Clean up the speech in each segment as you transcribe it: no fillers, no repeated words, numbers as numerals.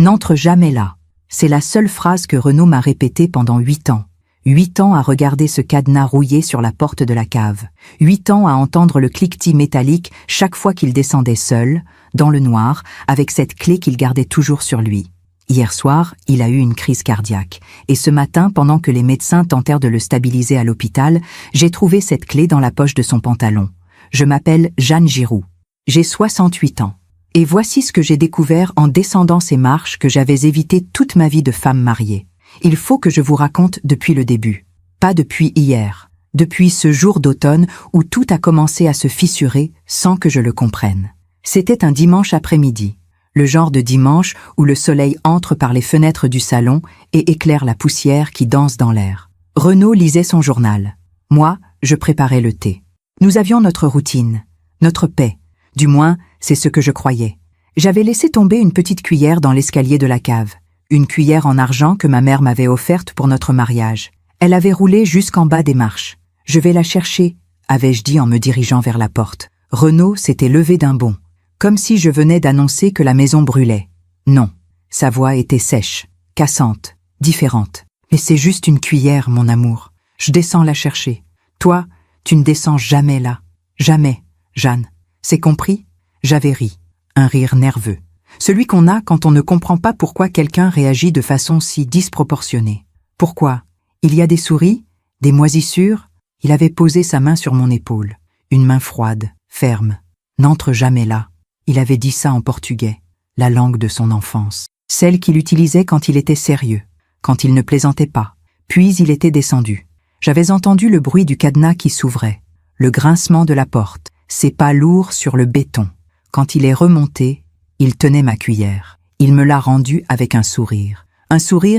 N'entre jamais là. C'est la seule phrase que Renaud m'a répétée pendant 8 ans. 8 ans à regarder ce cadenas rouillé sur la porte de la cave. 8 ans à entendre le cliquetis métallique chaque fois qu'il descendait seul, dans le noir, avec cette clé qu'il gardait toujours sur lui. Hier soir, il a eu une crise cardiaque. Et ce matin, pendant que les médecins tentèrent de le stabiliser à l'hôpital, j'ai trouvé cette clé dans la poche de son pantalon. Je m'appelle Jeanne Giroux. J'ai 68 ans. Et voici ce que j'ai découvert en descendant ces marches que j'avais évitées toute ma vie de femme mariée. Il faut que je vous raconte depuis le début. Pas depuis hier. Depuis ce jour d'automne où tout a commencé à se fissurer sans que je le comprenne. C'était un dimanche après-midi. Le genre de dimanche où le soleil entre par les fenêtres du salon et éclaire la poussière qui danse dans l'air. Renaud lisait son journal. Moi, je préparais le thé. Nous avions notre routine, notre paix. Du moins, c'est ce que je croyais. J'avais laissé tomber une petite cuillère dans l'escalier de la cave. Une cuillère en argent que ma mère m'avait offerte pour notre mariage. Elle avait roulé jusqu'en bas des marches. « Je vais la chercher », avais-je dit en me dirigeant vers la porte. Renaud s'était levé d'un bond, comme si je venais d'annoncer que la maison brûlait. Non, sa voix était sèche, cassante, différente. « Mais c'est juste une cuillère, mon amour. Je descends la chercher. Toi, tu ne descends jamais là. Jamais, Jeanne. C'est compris ?» J'avais ri. Un rire nerveux. Celui qu'on a quand on ne comprend pas pourquoi quelqu'un réagit de façon si disproportionnée. Pourquoi? Il y a des souris? Des moisissures? Il avait posé sa main sur mon épaule. Une main froide, ferme. N'entre jamais là. Il avait dit ça en portugais, la langue de son enfance. Celle qu'il utilisait quand il était sérieux, quand il ne plaisantait pas. Puis il était descendu. J'avais entendu le bruit du cadenas qui s'ouvrait, le grincement de la porte, ses pas lourds sur le béton. Quand il est remonté, il tenait ma cuillère. Il me l'a rendue avec un sourire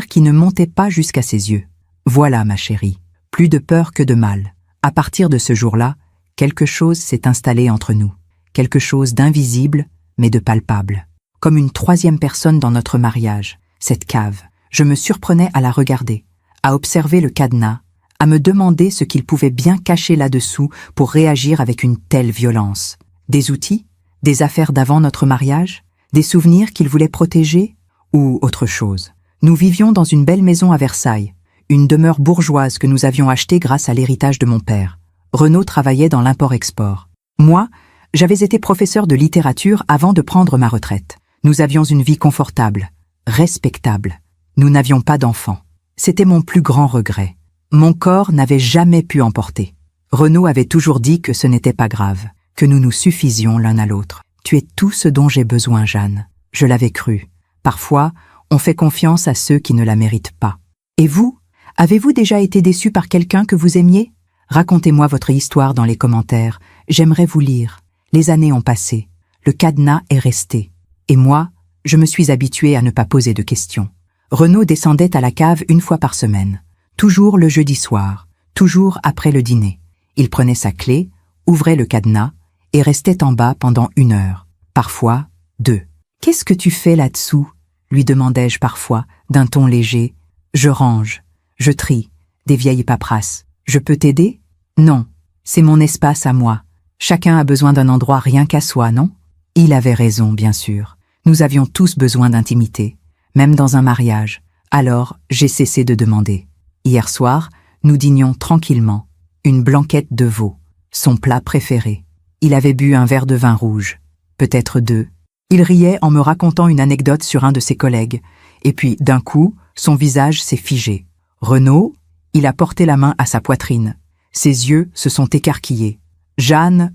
qui ne montait pas jusqu'à ses yeux. Voilà, ma chérie, plus de peur que de mal. À partir de ce jour-là, quelque chose s'est installé entre nous. Quelque chose d'invisible, mais de palpable. Comme une troisième personne dans notre mariage, cette cave. Je me surprenais à la regarder, à observer le cadenas, à me demander ce qu'il pouvait bien cacher là-dessous pour réagir avec une telle violence. Des outils? Des affaires d'avant notre mariage? Des souvenirs qu'il voulait protéger? Ou autre chose? Nous vivions dans une belle maison à Versailles, une demeure bourgeoise que nous avions achetée grâce à l'héritage de mon père. Renaud travaillait dans l'import-export. Moi, j'avais été professeur de littérature avant de prendre ma retraite. Nous avions une vie confortable, respectable. Nous n'avions pas d'enfants. C'était mon plus grand regret. Mon corps n'avait jamais pu en porter. Renaud avait toujours dit que ce n'était pas grave, que nous nous suffisions l'un à l'autre. Tu es tout ce dont j'ai besoin, Jeanne. Je l'avais cru. Parfois, on fait confiance à ceux qui ne la méritent pas. Et vous, avez-vous déjà été déçu par quelqu'un que vous aimiez? Racontez-moi votre histoire dans les commentaires. J'aimerais vous lire. Les années ont passé. Le cadenas est resté. Et moi, je me suis habituée à ne pas poser de questions. Renaud descendait à la cave une fois par semaine. Toujours le jeudi soir. Toujours après le dîner. Il prenait sa clé, ouvrait le cadenas et restait en bas pendant 1 heure. Parfois, 2. « Qu'est-ce que tu fais là-dessous » lui demandai-je parfois, d'un ton léger. « Je range. Je trie. Des vieilles paperasses. Je peux t'aider » ? « Non. C'est mon espace à moi. Chacun a besoin d'un endroit rien qu'à soi, non ? » Il avait raison, bien sûr. Nous avions tous besoin d'intimité, même dans un mariage. Alors, j'ai cessé de demander. Hier soir, nous dînions tranquillement. Une blanquette de veau, son plat préféré. Il avait bu un verre de vin rouge, peut-être 2. Il riait en me racontant une anecdote sur un de ses collègues. Et puis, d'un coup, son visage s'est figé. Renaud, il a porté la main à sa poitrine. Ses yeux se sont écarquillés. « Jeanne,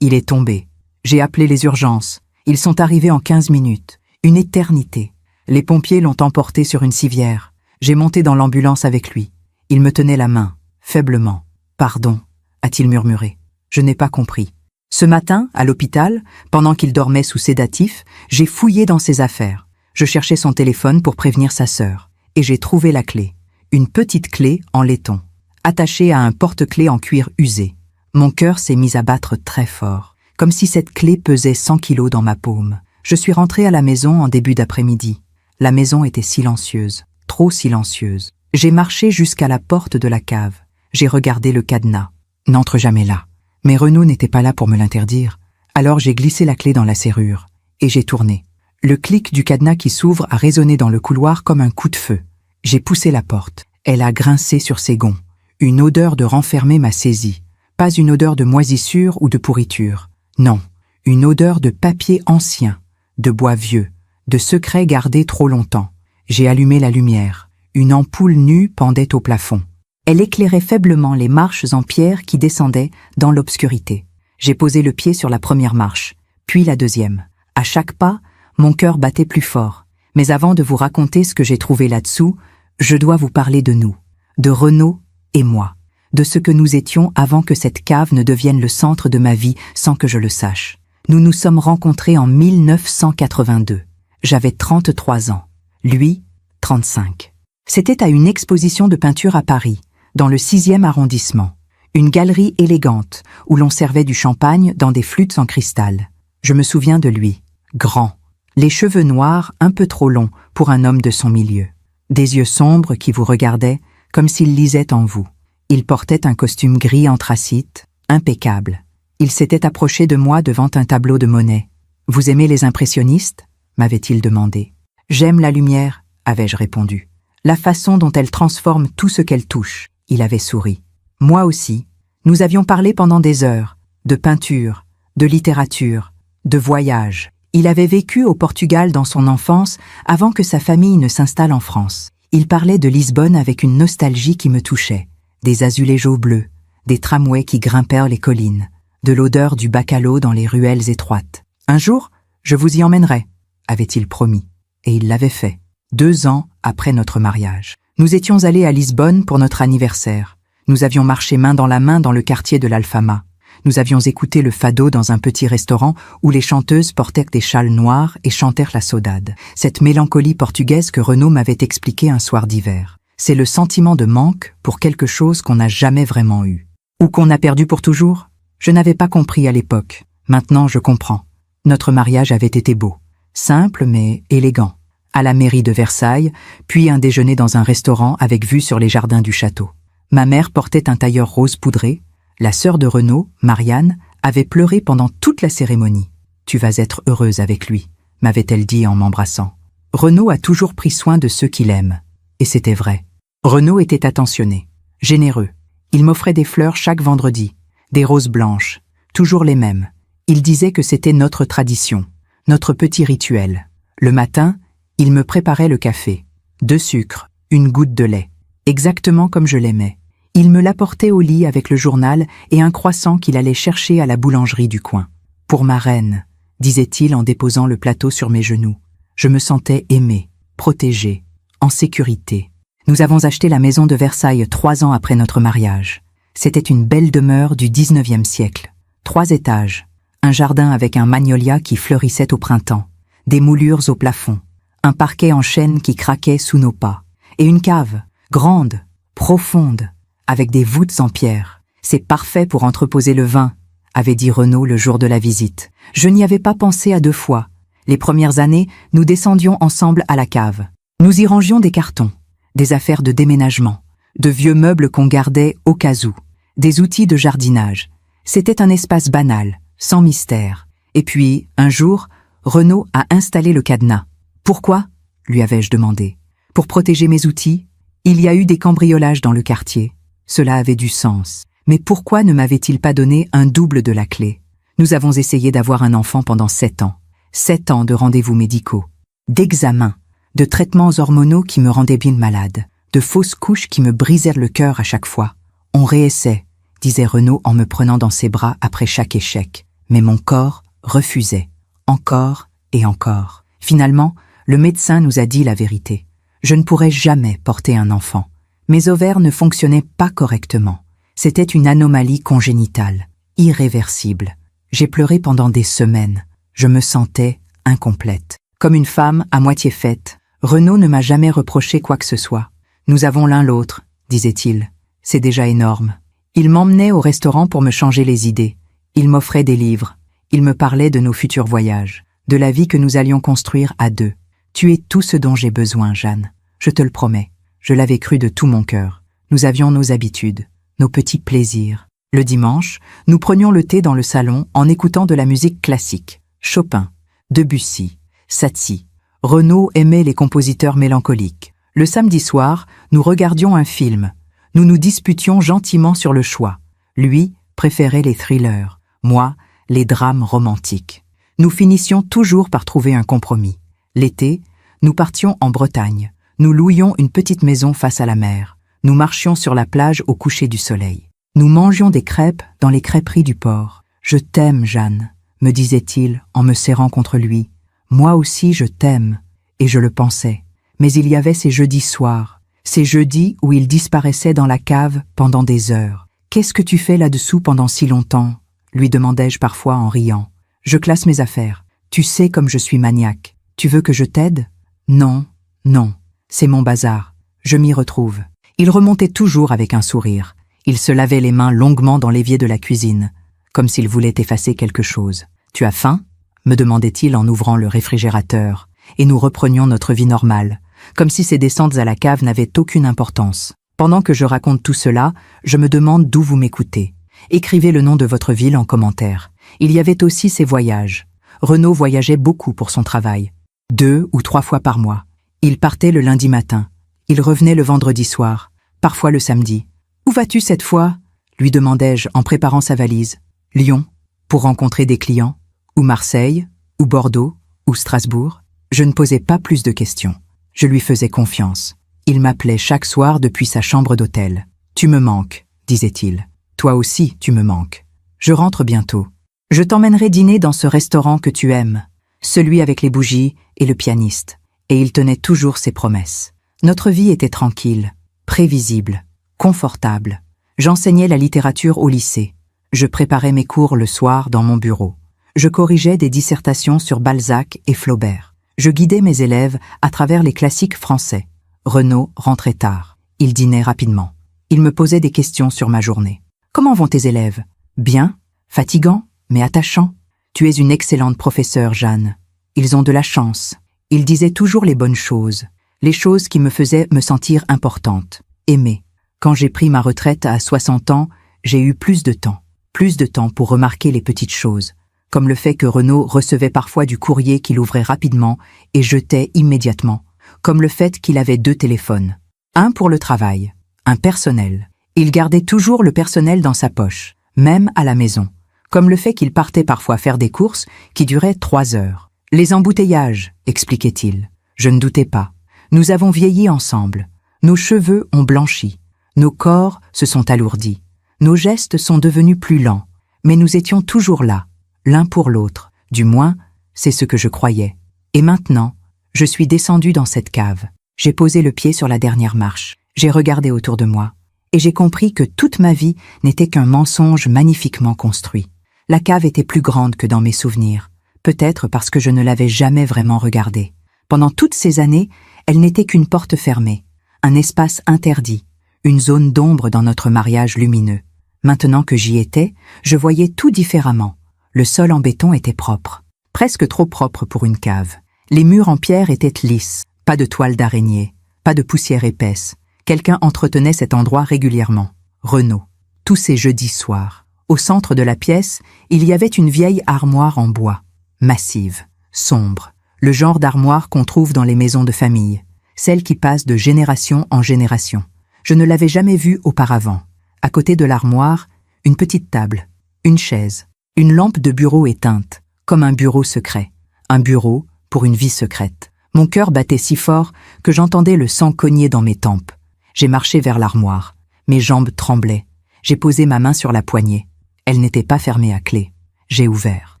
Il est tombé. J'ai appelé les urgences. Ils sont arrivés en 15 minutes. Une éternité. Les pompiers l'ont emporté sur une civière. J'ai monté dans l'ambulance avec lui. Il me tenait la main, faiblement. « Pardon », a-t-il murmuré. Je n'ai pas compris. Ce matin, à l'hôpital, pendant qu'il dormait sous sédatif, j'ai fouillé dans ses affaires. Je cherchais son téléphone pour prévenir sa sœur. Et j'ai trouvé la clé. Une petite clé en laiton, attachée à un porte-clés en cuir usé. Mon cœur s'est mis à battre très fort, comme si cette clé pesait 100 kilos dans ma paume. Je suis rentrée à la maison en début d'après-midi. La maison était silencieuse, trop silencieuse. J'ai marché jusqu'à la porte de la cave. J'ai regardé le cadenas. N'entre jamais là. Mais Renaud n'était pas là pour me l'interdire. Alors j'ai glissé la clé dans la serrure. Et j'ai tourné. Le clic du cadenas qui s'ouvre a résonné dans le couloir comme un coup de feu. J'ai poussé la porte. Elle a grincé sur ses gonds. Une odeur de renfermé m'a saisi. Pas une odeur de moisissure ou de pourriture. Non, une odeur de papier ancien, de bois vieux, de secrets gardés trop longtemps. J'ai allumé la lumière. Une ampoule nue pendait au plafond. Elle éclairait faiblement les marches en pierre qui descendaient dans l'obscurité. J'ai posé le pied sur la première marche, puis la deuxième. À chaque pas, mon cœur battait plus fort. Mais avant de vous raconter ce que j'ai trouvé là-dessous, je dois vous parler de nous, de Renaud et moi, de ce que nous étions avant que cette cave ne devienne le centre de ma vie sans que je le sache. Nous nous sommes rencontrés en 1982. J'avais 33 ans, lui, 35. C'était à une exposition de peinture à Paris, dans le 6e arrondissement. Une galerie élégante, où l'on servait du champagne dans des flûtes en cristal. Je me souviens de lui, grand, les cheveux noirs un peu trop longs pour un homme de son milieu. Des yeux sombres qui vous regardaient comme s'ils lisaient en vous. Il portait un costume gris anthracite, impeccable. Il s'était approché de moi devant un tableau de Monet. « Vous aimez les impressionnistes ?» m'avait-il demandé. « J'aime la lumière », avais-je répondu. « La façon dont elle transforme tout ce qu'elle touche. » Il avait souri. Moi aussi. Nous avions parlé pendant des heures, de peinture, de littérature, de voyage. Il avait vécu au Portugal dans son enfance avant que sa famille ne s'installe en France. Il parlait de Lisbonne avec une nostalgie qui me touchait. Des azulejos bleus, des tramways qui grimpèrent les collines, de l'odeur du bacalao dans les ruelles étroites. Un jour, je vous y emmènerai, avait-il promis. Et il l'avait fait, 2 ans après notre mariage. Nous étions allés à Lisbonne pour notre anniversaire. Nous avions marché main dans la main dans le quartier de l'Alfama. Nous avions écouté le fado dans un petit restaurant où les chanteuses portaient des châles noirs et chantèrent la saudade. Cette mélancolie portugaise que Renaud m'avait expliquée un soir d'hiver. C'est le sentiment de manque pour quelque chose qu'on n'a jamais vraiment eu. Ou qu'on a perdu pour toujours. Je n'avais pas compris à l'époque. Maintenant, je comprends. Notre mariage avait été beau. Simple mais élégant. À la mairie de Versailles, puis un déjeuner dans un restaurant avec vue sur les jardins du château. Ma mère portait un tailleur rose poudré. La sœur de Renaud, Marianne, avait pleuré pendant toute la cérémonie. « Tu vas être heureuse avec lui », m'avait-elle dit en m'embrassant. Renaud a toujours pris soin de ceux qu'il aime. Et c'était vrai. Renaud était attentionné, généreux. Il m'offrait des fleurs chaque vendredi, des roses blanches, toujours les mêmes. Il disait que c'était notre tradition, notre petit rituel. Le matin, il me préparait le café. 2 sucres, 1 goutte de lait, exactement comme je l'aimais. Il me l'apportait au lit avec le journal et un croissant qu'il allait chercher à la boulangerie du coin. « Pour ma reine », disait-il en déposant le plateau sur mes genoux. Je me sentais aimée, protégée, en sécurité. Nous avons acheté la maison de Versailles 3 ans après notre mariage. C'était une belle demeure du 19e siècle. 3 étages, un jardin avec un magnolia qui fleurissait au printemps, des moulures au plafond, un parquet en chêne qui craquait sous nos pas, et une cave, grande, profonde, avec des voûtes en pierre. C'est parfait pour entreposer le vin, avait dit Renaud le jour de la visite. Je n'y avais pas pensé à 2 fois. Les premières années, nous descendions ensemble à la cave. Nous y rangions des cartons, des affaires de déménagement, de vieux meubles qu'on gardait au cas où, des outils de jardinage. C'était un espace banal, sans mystère. Et puis, un jour, Renaud a installé le cadenas. « Pourquoi ?» lui avais-je demandé. « Pour protéger mes outils. Il y a eu des cambriolages dans le quartier. Cela avait du sens. Mais pourquoi ne m'avait-il pas donné un double de la clé? Nous avons essayé d'avoir un enfant pendant 7 ans. 7 ans de rendez-vous médicaux, d'examens, de traitements hormonaux qui me rendaient bien malade, de fausses couches qui me brisèrent le cœur à chaque fois. On réessaie, disait Renaud en me prenant dans ses bras après chaque échec. Mais mon corps refusait, encore et encore. Finalement, le médecin nous a dit la vérité. Je ne pourrais jamais porter un enfant. Mes ovaires ne fonctionnaient pas correctement. C'était une anomalie congénitale, irréversible. J'ai pleuré pendant des semaines. Je me sentais incomplète. Comme une femme à moitié faite, Renaud ne m'a jamais reproché quoi que ce soit. Nous avons l'un l'autre, disait-il. C'est déjà énorme. Il m'emmenait au restaurant pour me changer les idées. Il m'offrait des livres. Il me parlait de nos futurs voyages, de la vie que nous allions construire à 2. Tu es tout ce dont j'ai besoin, Jeanne. Je te le promets. Je l'avais cru de tout mon cœur. Nous avions nos habitudes, nos petits plaisirs. Le dimanche, nous prenions le thé dans le salon en écoutant de la musique classique. Chopin, Debussy, Satie. Renaud aimait les compositeurs mélancoliques. Le samedi soir, nous regardions un film. Nous nous disputions gentiment sur le choix. Lui préférait les thrillers, moi, les drames romantiques. Nous finissions toujours par trouver un compromis. L'été, nous partions en Bretagne. Nous louions une petite maison face à la mer. Nous marchions sur la plage au coucher du soleil. Nous mangions des crêpes dans les crêperies du port. « Je t'aime, Jeanne », me disait-il en me serrant contre lui. « Moi aussi, je t'aime. » Et je le pensais. Mais il y avait ces jeudis soirs, ces jeudis où il disparaissait dans la cave pendant des heures. « Qu'est-ce que tu fais là-dessous pendant si longtemps ?» lui demandais-je parfois en riant. « Je classe mes affaires. Tu sais comme je suis maniaque. Tu veux que je t'aide ?»« Non, non, c'est mon bazar. Je m'y retrouve. » Il remontait toujours avec un sourire. Il se lavait les mains longuement dans l'évier de la cuisine, comme s'il voulait effacer quelque chose. « Tu as faim ?» me demandait-il en ouvrant le réfrigérateur, et nous reprenions notre vie normale, comme si ces descentes à la cave n'avaient aucune importance. Pendant que je raconte tout cela, je me demande d'où vous m'écoutez. Écrivez le nom de votre ville en commentaire. Il y avait aussi ses voyages. Renaud voyageait beaucoup pour son travail, 2 ou 3 fois par mois. Il partait le lundi matin. Il revenait le vendredi soir, parfois le samedi. « Où vas-tu cette fois ?» lui demandai-je en préparant sa valise. « Lyon, pour rencontrer des clients. Ou Marseille, ou Bordeaux, ou Strasbourg. » Je ne posais pas plus de questions. Je lui faisais confiance. Il m'appelait chaque soir depuis sa chambre d'hôtel. « Tu me manques, » disait-il. « Toi aussi, tu me manques. Je rentre bientôt. Je t'emmènerai dîner dans ce restaurant que tu aimes, celui avec les bougies et le pianiste. » Et il tenait toujours ses promesses. Notre vie était tranquille, prévisible, confortable. J'enseignais la littérature au lycée. Je préparais mes cours le soir dans mon bureau. Je corrigeais des dissertations sur Balzac et Flaubert. Je guidais mes élèves à travers les classiques français. Renaud rentrait tard. Il dînait rapidement. Il me posait des questions sur ma journée. « Comment vont tes élèves ? Bien, fatigants, mais attachants. Tu es une excellente professeure, Jeanne. Ils ont de la chance. » Il disait toujours les bonnes choses, les choses qui me faisaient me sentir importante, aimée. Quand j'ai pris ma retraite à 60 ans, j'ai eu plus de temps pour remarquer les petites choses, comme le fait que Renaud recevait parfois du courrier qu'il ouvrait rapidement et jetait immédiatement, comme le fait qu'il avait 2 téléphones, un pour le travail, un personnel. Il gardait toujours le personnel dans sa poche, même à la maison, comme le fait qu'il partait parfois faire des courses qui duraient 3 heures. Les embouteillages, expliquait-il. Je ne doutais pas. Nous avons vieilli ensemble. Nos cheveux ont blanchi. Nos corps se sont alourdis. Nos gestes sont devenus plus lents. Mais nous étions toujours là, l'un pour l'autre. Du moins, c'est ce que je croyais. Et maintenant, je suis descendu dans cette cave. J'ai posé le pied sur la dernière marche. J'ai regardé autour de moi. Et j'ai compris que toute ma vie n'était qu'un mensonge magnifiquement construit. La cave était plus grande que dans mes souvenirs. Peut-être parce que je ne l'avais jamais vraiment regardée. Pendant toutes ces années, elle n'était qu'une porte fermée, un espace interdit, une zone d'ombre dans notre mariage lumineux. Maintenant que j'y étais, je voyais tout différemment. Le sol en béton était propre, presque trop propre pour une cave. Les murs en pierre étaient lisses, pas de toile d'araignée, pas de poussière épaisse. Quelqu'un entretenait cet endroit régulièrement. Renaud. Tous ces jeudis soirs. Au centre de la pièce, il y avait une vieille armoire en bois. Massive, sombre, le genre d'armoire qu'on trouve dans les maisons de famille, celle qui passe de génération en génération. Je ne l'avais jamais vue auparavant. À côté de l'armoire, une petite table, une chaise, une lampe de bureau éteinte, comme un bureau secret. Un bureau pour une vie secrète. Mon cœur battait si fort que j'entendais le sang cogner dans mes tempes. J'ai marché vers l'armoire. Mes jambes tremblaient. J'ai posé ma main sur la poignée. Elle n'était pas fermée à clé. J'ai ouvert.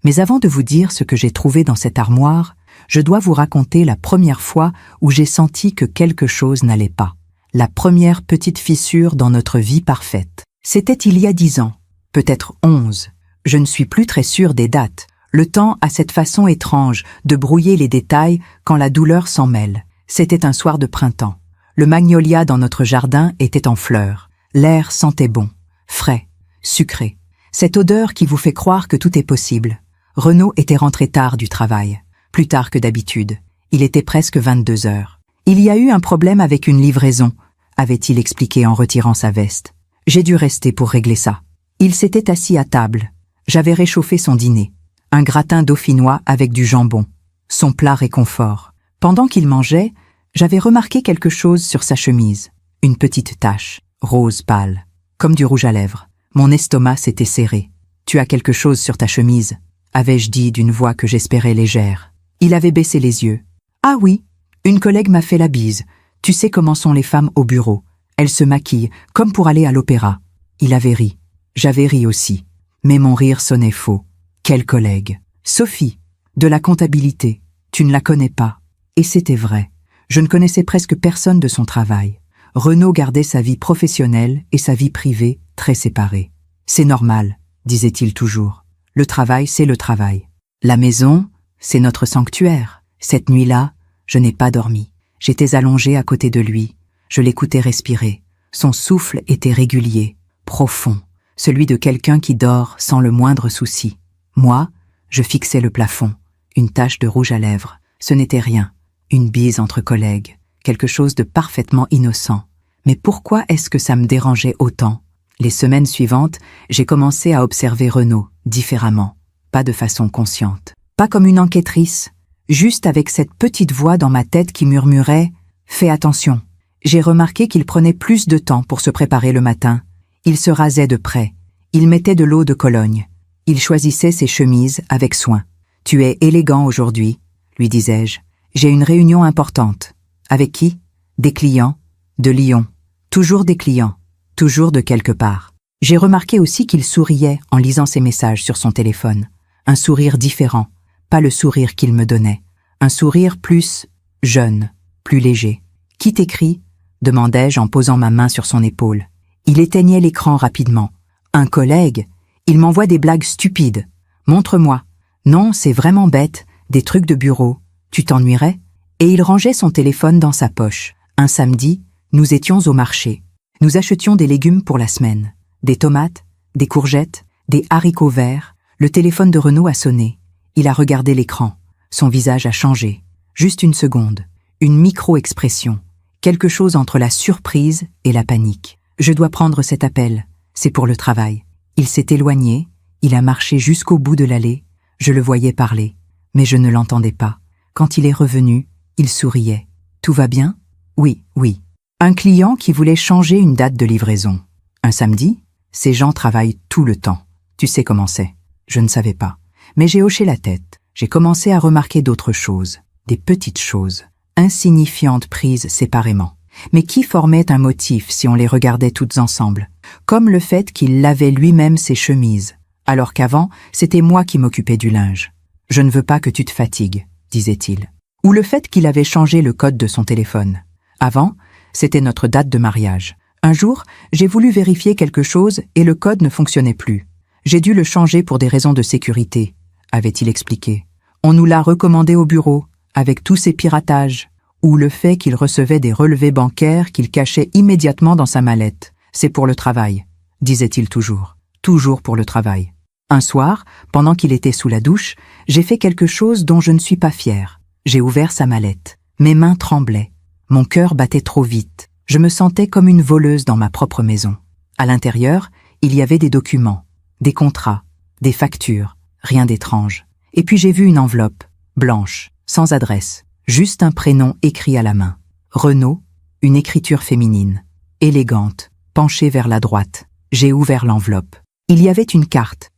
Mais avant de vous dire ce que j'ai trouvé dans cette armoire, je dois vous raconter la première fois où j'ai senti que quelque chose n'allait pas. La première petite fissure dans notre vie parfaite. C'était il y a 10 ans, peut-être 11. Je ne suis plus très sûre des dates. Le temps a cette façon étrange de brouiller les détails quand la douleur s'en mêle. C'était un soir de printemps. Le magnolia dans notre jardin était en fleurs. L'air sentait bon, frais, sucré. Cette odeur qui vous fait croire que tout est possible. Renaud était rentré tard du travail, plus tard que d'habitude. Il était presque 22 heures. Il y a eu un problème avec une livraison, avait-il expliqué en retirant sa veste. J'ai dû rester pour régler ça. Il s'était assis à table. J'avais réchauffé son dîner. Un gratin dauphinois avec du jambon. son plat réconfort. Pendant qu'il mangeait, j'avais remarqué quelque chose sur sa chemise. Une petite tache, rose pâle, comme du rouge à lèvres. Mon estomac s'était serré. « Tu as quelque chose sur ta chemise ?» avais-je dit d'une voix que j'espérais légère. Il avait baissé les yeux. « Ah oui, une collègue m'a fait la bise. Tu sais comment sont les femmes au bureau. Elles se maquillent, comme pour aller à l'opéra. » Il avait ri. J'avais ri aussi. Mais mon rire sonnait faux. Quelle collègue? Sophie, de la comptabilité. Tu ne la connais pas. Et c'était vrai. Je ne connaissais presque personne de son travail. Renaud gardait sa vie professionnelle et sa vie privée très séparées. « C'est normal », disait-il toujours. « Le travail, c'est le travail. La maison, c'est notre sanctuaire. » Cette nuit-là, je n'ai pas dormi. J'étais allongée à côté de lui. Je l'écoutais respirer. Son souffle était régulier, profond, celui de quelqu'un qui dort sans le moindre souci. Moi, je fixais le plafond. Une tache de rouge à lèvres. Ce n'était rien. Une bise entre collègues. Quelque chose de parfaitement innocent. Mais pourquoi est-ce que ça me dérangeait autant? Les semaines suivantes, j'ai commencé à observer Renaud différemment. Pas de façon consciente. Pas comme une enquêtrice. Juste avec cette petite voix dans ma tête qui murmurait « Fais attention ». J'ai remarqué qu'il prenait plus de temps pour se préparer le matin. Il se rasait de près. Il mettait de l'eau de Cologne. Il choisissait ses chemises avec soin. « Tu es élégant aujourd'hui », lui disais-je. « J'ai une réunion importante. » Avec qui? Des clients. De Lyon. Toujours des clients. Toujours de quelque part. J'ai remarqué aussi qu'il souriait en lisant ses messages sur son téléphone. Un sourire différent. Pas le sourire qu'il me donnait. Un sourire plus jeune, plus léger. « Qui t'écrit ?» demandai-je en posant ma main sur son épaule. Il éteignait l'écran rapidement. « Un collègue. Il m'envoie des blagues stupides. Montre-moi. Non, c'est vraiment bête. Des trucs de bureau. Tu t'ennuierais ?» Et il rangeait son téléphone dans sa poche. Un samedi, nous étions au marché. Nous achetions des légumes pour la semaine. Des tomates, des courgettes, des haricots verts. Le téléphone de Renaud a sonné. Il a regardé l'écran. Son visage a changé. Juste une seconde. Une micro-expression. Quelque chose entre la surprise et la panique. Je dois prendre cet appel. C'est pour le travail. Il s'est éloigné. Il a marché jusqu'au bout de l'allée. Je le voyais parler. Mais je ne l'entendais pas. Quand il est revenu, il souriait. « Tout va bien ?»« Oui, oui. » Un client qui voulait changer une date de livraison. Un samedi, ces gens travaillent tout le temps. Tu sais comment c'est. Je ne savais pas. Mais j'ai hoché la tête. J'ai commencé à remarquer d'autres choses. Des petites choses. Insignifiantes prises séparément. Mais qui formaient un motif si on les regardait toutes ensemble. Comme le fait qu'il lavait lui-même ses chemises. Alors qu'avant, c'était moi qui m'occupais du linge. « Je ne veux pas que tu te fatigues », disait-il. Ou le fait qu'il avait changé le code de son téléphone. Avant, c'était notre date de mariage. Un jour, j'ai voulu vérifier quelque chose et le code ne fonctionnait plus. J'ai dû le changer pour des raisons de sécurité, avait-il expliqué. On nous l'a recommandé au bureau, avec tous ces piratages. Ou le fait qu'il recevait des relevés bancaires qu'il cachait immédiatement dans sa mallette. C'est pour le travail, disait-il toujours. Toujours pour le travail. Un soir, pendant qu'il était sous la douche, j'ai fait quelque chose dont je ne suis pas fière. J'ai ouvert sa mallette. Mes mains tremblaient. Mon cœur battait trop vite. Je me sentais comme une voleuse dans ma propre maison. À l'intérieur, il y avait des documents, des contrats, des factures, rien d'étrange. Et puis j'ai vu une enveloppe, blanche, sans adresse, juste un prénom écrit à la main. Renaud, une écriture féminine, élégante, penchée vers la droite. J'ai ouvert l'enveloppe. Il y avait une carte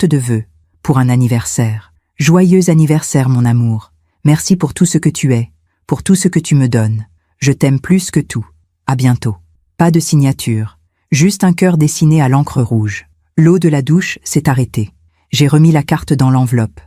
de vœux, pour un anniversaire. Joyeux anniversaire, mon amour. Merci pour tout ce que tu es, pour tout ce que tu me donnes. Je t'aime plus que tout. À bientôt. Pas de signature, juste un cœur dessiné à l'encre rouge. L'eau de la douche s'est arrêtée. J'ai remis la carte dans l'enveloppe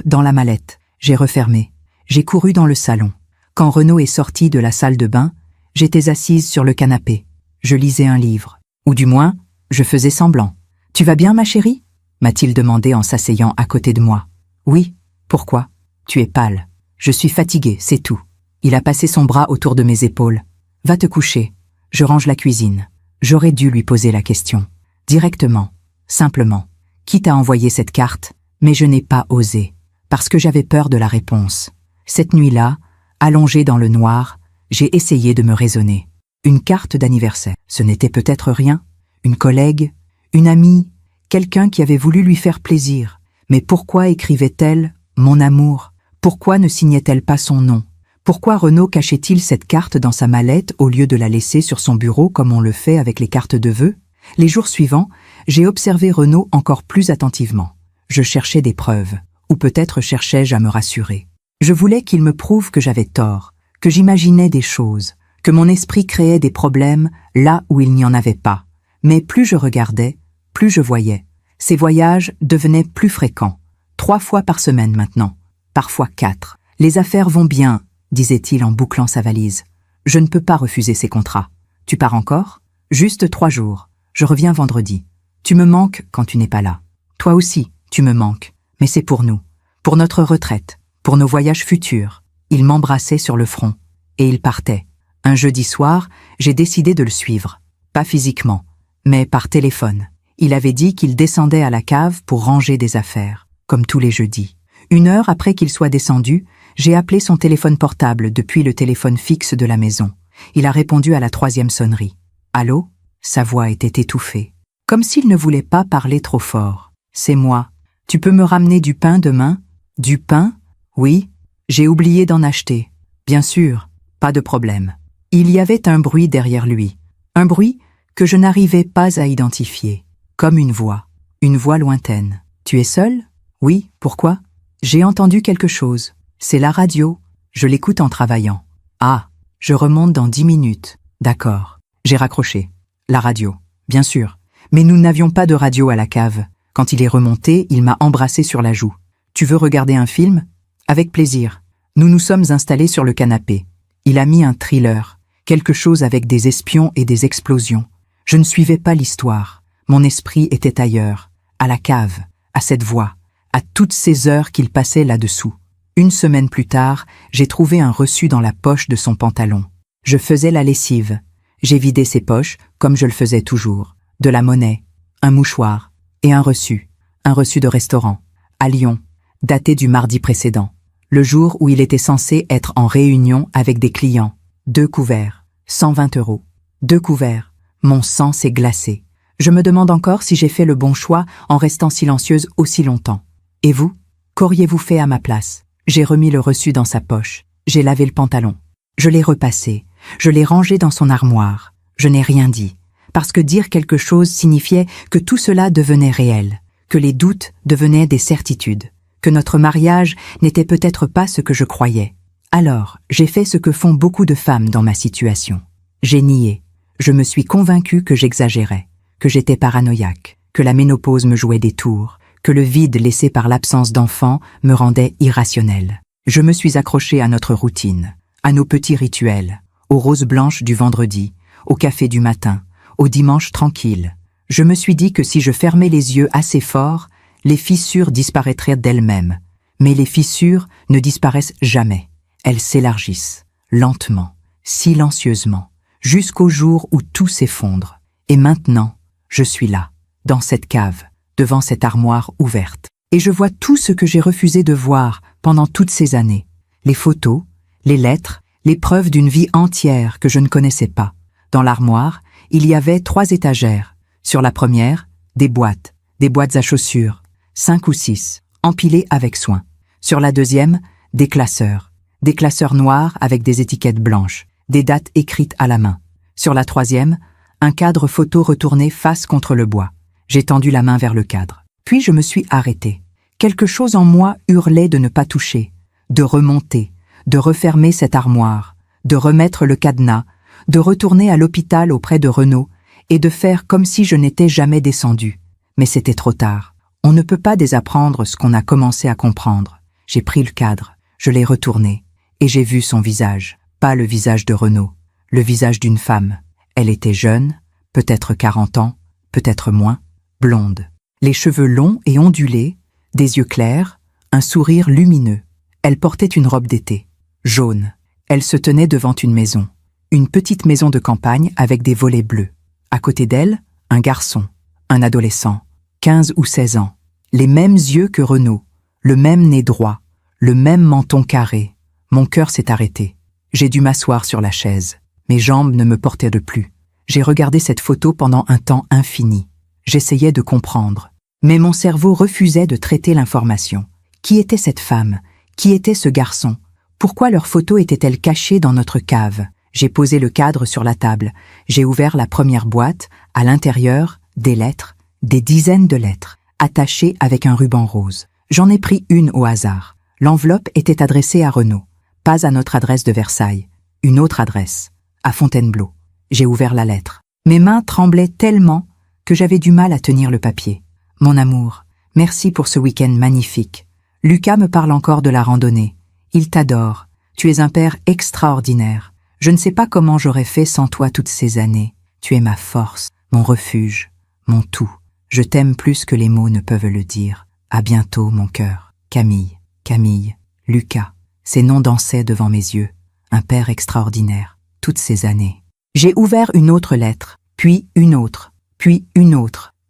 dans la mallette. J'ai refermé. J'ai couru dans le salon. Quand Renaud est sorti de la salle de bain, j'étais assise sur le canapé. Je lisais un livre. Ou du moins, je faisais semblant. « Tu vas bien, ma chérie ?» m'a-t-il demandé en s'asseyant à côté de moi. « Oui. Pourquoi ? Tu es pâle. Je suis fatiguée, c'est tout. » Il a passé son bras autour de mes épaules. « Va te coucher. Je range la cuisine. » J'aurais dû lui poser la question. Directement. Simplement. Quitte à envoyer cette carte, mais je n'ai pas osé. Parce que j'avais peur de la réponse. Cette nuit-là, allongée dans le noir, j'ai essayé de me raisonner. Une carte d'anniversaire. Ce n'était peut-être rien. Une collègue, une amie, quelqu'un qui avait voulu lui faire plaisir. Mais pourquoi écrivait-elle « mon amour » ? Pourquoi ne signait-elle pas son nom? Pourquoi Renaud cachait-il cette carte dans sa mallette au lieu de la laisser sur son bureau comme on le fait avec les cartes de vœux? Les jours suivants, j'ai observé Renaud encore plus attentivement. Je cherchais des preuves, ou peut-être cherchais-je à me rassurer. Je voulais qu'il me prouve que j'avais tort, que j'imaginais des choses, que mon esprit créait des problèmes là où il n'y en avait pas. Mais plus je regardais, plus je voyais. Ces voyages devenaient plus fréquents, 3 fois par semaine maintenant, parfois 4. Les affaires vont bien, disait-il en bouclant sa valise. Je ne peux pas refuser ces contrats. Tu pars encore? Juste 3 jours. Je reviens vendredi. Tu me manques quand tu n'es pas là. Toi aussi, tu me manques. Mais c'est pour nous, pour notre retraite, pour nos voyages futurs. Il m'embrassait sur le front, et il partait. Un jeudi soir, j'ai décidé de le suivre. Pas physiquement, mais par téléphone. Il avait dit qu'il descendait à la cave pour ranger des affaires, comme tous les jeudis. 1 heure après qu'il soit descendu, j'ai appelé son téléphone portable depuis le téléphone fixe de la maison. Il a répondu à la 3e sonnerie. Allô? Sa voix était étouffée, comme s'il ne voulait pas parler trop fort. C'est moi. Tu peux me ramener du pain demain? Du pain? Oui. J'ai oublié d'en acheter. Bien sûr, pas de problème. Il y avait un bruit derrière lui. Un bruit que je n'arrivais pas à identifier. Comme une voix lointaine. Tu es seul? Oui, pourquoi? J'ai entendu quelque chose. C'est la radio. Je l'écoute en travaillant. Ah, je remonte dans 10 minutes. D'accord. J'ai raccroché. La radio, bien sûr. Mais nous n'avions pas de radio à la cave. Quand il est remonté, il m'a embrassé sur la joue. Tu veux regarder un film? Avec plaisir. Nous nous sommes installés sur le canapé. Il a mis un thriller, quelque chose avec des espions et des explosions. Je ne suivais pas l'histoire. Mon esprit était ailleurs, à la cave, à cette voix, à toutes ces heures qu'il passait là-dessous. 1 semaine plus tard, j'ai trouvé un reçu dans la poche de son pantalon. Je faisais la lessive. J'ai vidé ses poches, comme je le faisais toujours. De la monnaie, un mouchoir et un reçu de restaurant, à Lyon, daté du mardi précédent, le jour où il était censé être en réunion avec des clients. 2 couverts, 120 €. 2 couverts. Mon sang s'est glacé. Je me demande encore si j'ai fait le bon choix en restant silencieuse aussi longtemps. Et vous? Qu'auriez-vous fait à ma place? J'ai remis le reçu dans sa poche. J'ai lavé le pantalon. Je l'ai repassé. Je l'ai rangé dans son armoire. Je n'ai rien dit. Parce que dire quelque chose signifiait que tout cela devenait réel, que les doutes devenaient des certitudes, que notre mariage n'était peut-être pas ce que je croyais. Alors, j'ai fait ce que font beaucoup de femmes dans ma situation. J'ai nié. Je me suis convaincue que j'exagérais, que j'étais paranoïaque, que la ménopause me jouait des tours, que le vide laissé par l'absence d'enfant me rendait irrationnelle. Je me suis accrochée à notre routine, à nos petits rituels, aux roses blanches du vendredi, au café du matin, au dimanche tranquille. Je me suis dit que si je fermais les yeux assez fort, les fissures disparaîtraient d'elles-mêmes. Mais les fissures ne disparaissent jamais. Elles s'élargissent, lentement, silencieusement, jusqu'au jour où tout s'effondre. Et maintenant, je suis là, dans cette cave, devant cette armoire ouverte. Et je vois tout ce que j'ai refusé de voir pendant toutes ces années. Les photos, les lettres, les preuves d'une vie entière que je ne connaissais pas. Dans l'armoire, il y avait 3 étagères. Sur la première, des boîtes à chaussures, 5 ou 6, empilées avec soin. Sur la deuxième, des classeurs noirs avec des étiquettes blanches, des dates écrites à la main. Sur la troisième, un cadre photo retourné face contre le bois. J'ai tendu la main vers le cadre. Puis je me suis arrêtée. Quelque chose en moi hurlait de ne pas toucher, de remonter, de refermer cette armoire, de remettre le cadenas, de retourner à l'hôpital auprès de Renaud et de faire comme si je n'étais jamais descendue. Mais c'était trop tard. On ne peut pas désapprendre ce qu'on a commencé à comprendre. J'ai pris le cadre, je l'ai retourné, et j'ai vu son visage. Pas le visage de Renaud, le visage d'une femme. Elle était jeune, peut-être 40 ans, peut-être moins, blonde. Les cheveux longs et ondulés, des yeux clairs, un sourire lumineux. Elle portait une robe d'été, jaune. Elle se tenait devant une maison. Une petite maison de campagne avec des volets bleus. À côté d'elle, un garçon, un adolescent, 15 ou 16 ans. Les mêmes yeux que Renaud, le même nez droit, le même menton carré. Mon cœur s'est arrêté. J'ai dû m'asseoir sur la chaise. Mes jambes ne me portaient plus. J'ai regardé cette photo pendant un temps infini. J'essayais de comprendre. Mais mon cerveau refusait de traiter l'information. Qui était cette femme? Qui était ce garçon? Pourquoi leur photo était-elle cachée dans notre cave? J'ai posé le cadre sur la table. J'ai ouvert la première boîte. À l'intérieur, des lettres, des dizaines de lettres, attachées avec un ruban rose. J'en ai pris une au hasard. L'enveloppe était adressée à Renaud. Pas à notre adresse de Versailles. Une autre adresse, à Fontainebleau. J'ai ouvert la lettre. Mes mains tremblaient tellement que j'avais du mal à tenir le papier. Mon amour, merci pour ce week-end magnifique. Lucas me parle encore de la randonnée. Il t'adore. Tu es un père extraordinaire. Je ne sais pas comment j'aurais fait sans toi toutes ces années. Tu es ma force, mon refuge, mon tout. Je t'aime plus que les mots ne peuvent le dire. À bientôt, mon cœur. Camille, Camille, Lucas. Ces noms dansaient devant mes yeux. Un père extraordinaire. Toutes ces années. J'ai ouvert une autre lettre, puis une autre,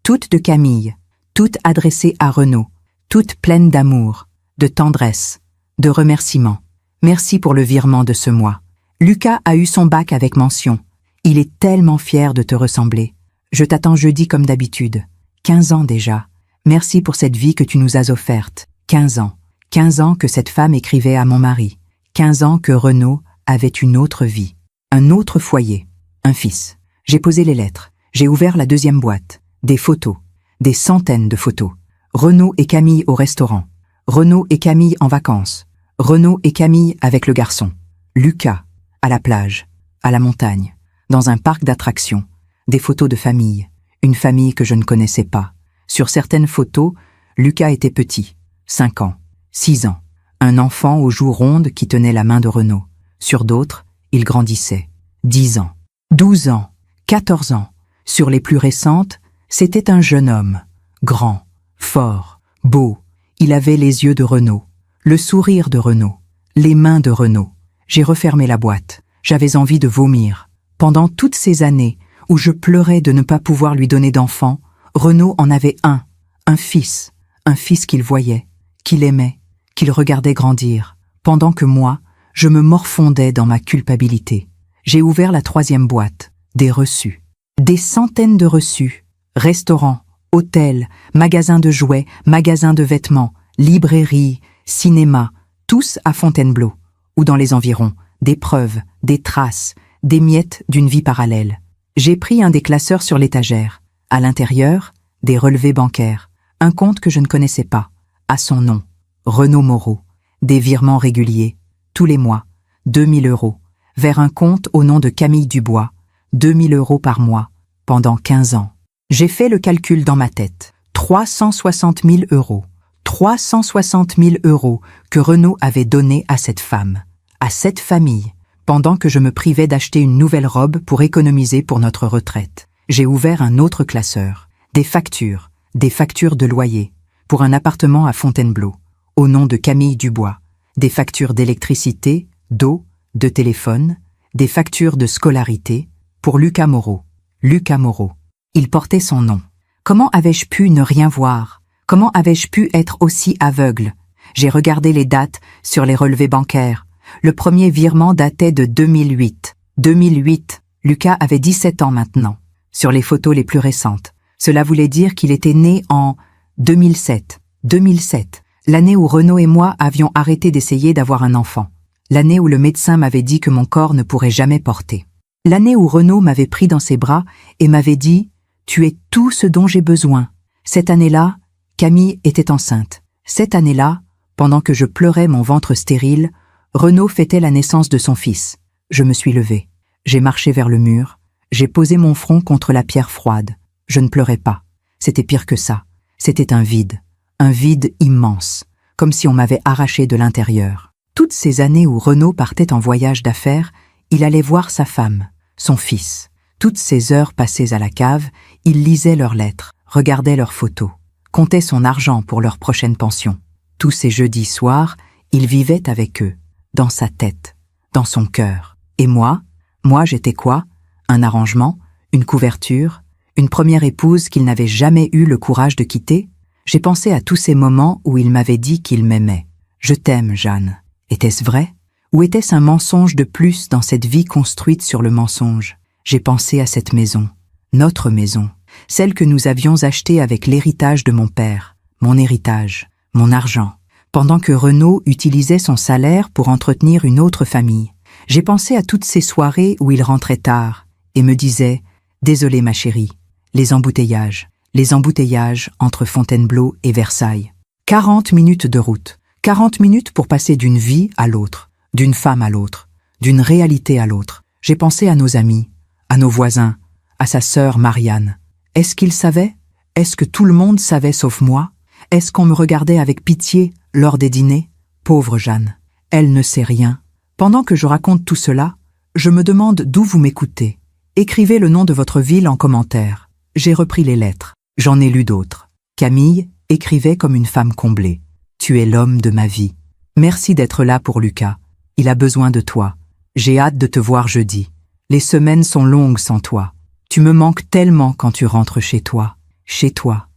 toutes de Camille, toutes adressées à Renaud, toutes pleines d'amour, de tendresse, de remerciements. Merci pour le virement de ce mois. Lucas a eu son bac avec mention. Il est tellement fier de te ressembler. Je t'attends jeudi comme d'habitude. 15 ans déjà. Merci pour cette vie que tu nous as offerte. 15 ans. 15 ans que cette femme écrivait à mon mari. 15 ans que Renaud avait une autre vie. Un autre foyer. Un fils. J'ai posé les lettres. J'ai ouvert la deuxième boîte. Des photos. Des centaines de photos. Renaud et Camille au restaurant. Renaud et Camille en vacances. Renaud et Camille avec le garçon. Lucas, à la plage, à la montagne, dans un parc d'attractions. Des photos de famille. Une famille que je ne connaissais pas. Sur certaines photos, Lucas était petit. 5 ans. 6 ans. Un enfant aux joues rondes qui tenait la main de Renaud. Sur d'autres, il grandissait. 10 ans. 12 ans. 14 ans. Sur les plus récentes, c'était un jeune homme. Grand, fort, beau. Il avait les yeux de Renaud, le sourire de Renaud, les mains de Renaud. J'ai refermé la boîte. J'avais envie de vomir. Pendant toutes ces années où je pleurais de ne pas pouvoir lui donner d'enfant, Renaud en avait un fils qu'il voyait, qu'il aimait, qu'il regardait grandir, pendant que moi, je me morfondais dans ma culpabilité. J'ai ouvert la troisième boîte, des reçus. Des centaines de reçus. Restaurants, hôtels, magasins de jouets, magasins de vêtements, librairies, cinéma, tous à Fontainebleau, ou dans les environs, des preuves, des traces, des miettes d'une vie parallèle. J'ai pris un des classeurs sur l'étagère. À l'intérieur, des relevés bancaires, un compte que je ne connaissais pas, à son nom, Renaud Moreau, des virements réguliers, tous les mois, 2000 €, vers un compte au nom de Camille Dubois, 2000 € par mois, pendant 15 ans. J'ai fait le calcul dans ma tête. 360 000 €. 360 000 € que Renaud avait donné à cette femme, à cette famille, pendant que je me privais d'acheter une nouvelle robe pour économiser pour notre retraite. J'ai ouvert un autre classeur. Des factures de loyer, pour un appartement à Fontainebleau, au nom de Camille Dubois. Des factures d'électricité, d'eau, de téléphone, des factures de scolarité, pour Lucas Moreau. Lucas Moreau. Il portait son nom. Comment avais-je pu ne rien voir? Comment avais-je pu être aussi aveugle? J'ai regardé les dates sur les relevés bancaires. Le premier virement datait de 2008. 2008. Lucas avait 17 ans maintenant. Sur les photos les plus récentes. Cela voulait dire qu'il était né en 2007. 2007. L'année où Renaud et moi avions arrêté d'essayer d'avoir un enfant. L'année où le médecin m'avait dit que mon corps ne pourrait jamais porter. L'année où Renaud m'avait pris dans ses bras et m'avait dit « Tu es tout ce dont j'ai besoin ». Cette année-là, Camille était enceinte. Cette année-là, pendant que je pleurais mon ventre stérile, Renaud fêtait la naissance de son fils. Je me suis levée. J'ai marché vers le mur. J'ai posé mon front contre la pierre froide. Je ne pleurais pas. C'était pire que ça. C'était un vide immense, comme si on m'avait arraché de l'intérieur. Toutes ces années où Renaud partait en voyage d'affaires, il allait voir sa femme, son fils. Toutes ces heures passées à la cave, il lisait leurs lettres, regardait leurs photos, comptait son argent pour leur prochaine pension. Tous ces jeudis soirs, il vivait avec eux, dans sa tête, dans son cœur. Et moi j'étais quoi? Un arrangement? Une couverture? Une première épouse qu'il n'avait jamais eu le courage de quitter? J'ai pensé à tous ces moments où il m'avait dit qu'il m'aimait. Je t'aime, Jeanne. Était-ce vrai? Ou était-ce un mensonge de plus dans cette vie construite sur le mensonge? J'ai pensé à cette maison, notre maison, celle que nous avions achetée avec l'héritage de mon père, mon héritage, mon argent. pendant que Renaud utilisait son salaire pour entretenir une autre famille. J'ai pensé à toutes ces soirées où il rentrait tard et me disait « Désolé ma chérie, les embouteillages entre Fontainebleau et Versailles. 40 minutes de route, 40 minutes pour passer d'une vie à l'autre, d'une femme à l'autre, d'une réalité à l'autre. J'ai pensé à nos amis, à nos voisins, à sa sœur Marianne. Est-ce qu'il savait? Est-ce que tout le monde savait sauf moi? Est-ce qu'on me regardait avec pitié lors des dîners? Pauvre Jeanne, elle ne sait rien. Pendant que je raconte tout cela, je me demande d'où vous m'écoutez. Écrivez le nom de votre ville en commentaire. J'ai repris les lettres. J'en ai lu d'autres. Camille écrivait comme une femme comblée. Tu es l'homme de ma vie. Merci d'être là pour Lucas. Il a besoin de toi. J'ai hâte de te voir jeudi. Les semaines sont longues sans toi. Tu me manques tellement quand tu rentres chez toi. Chez toi,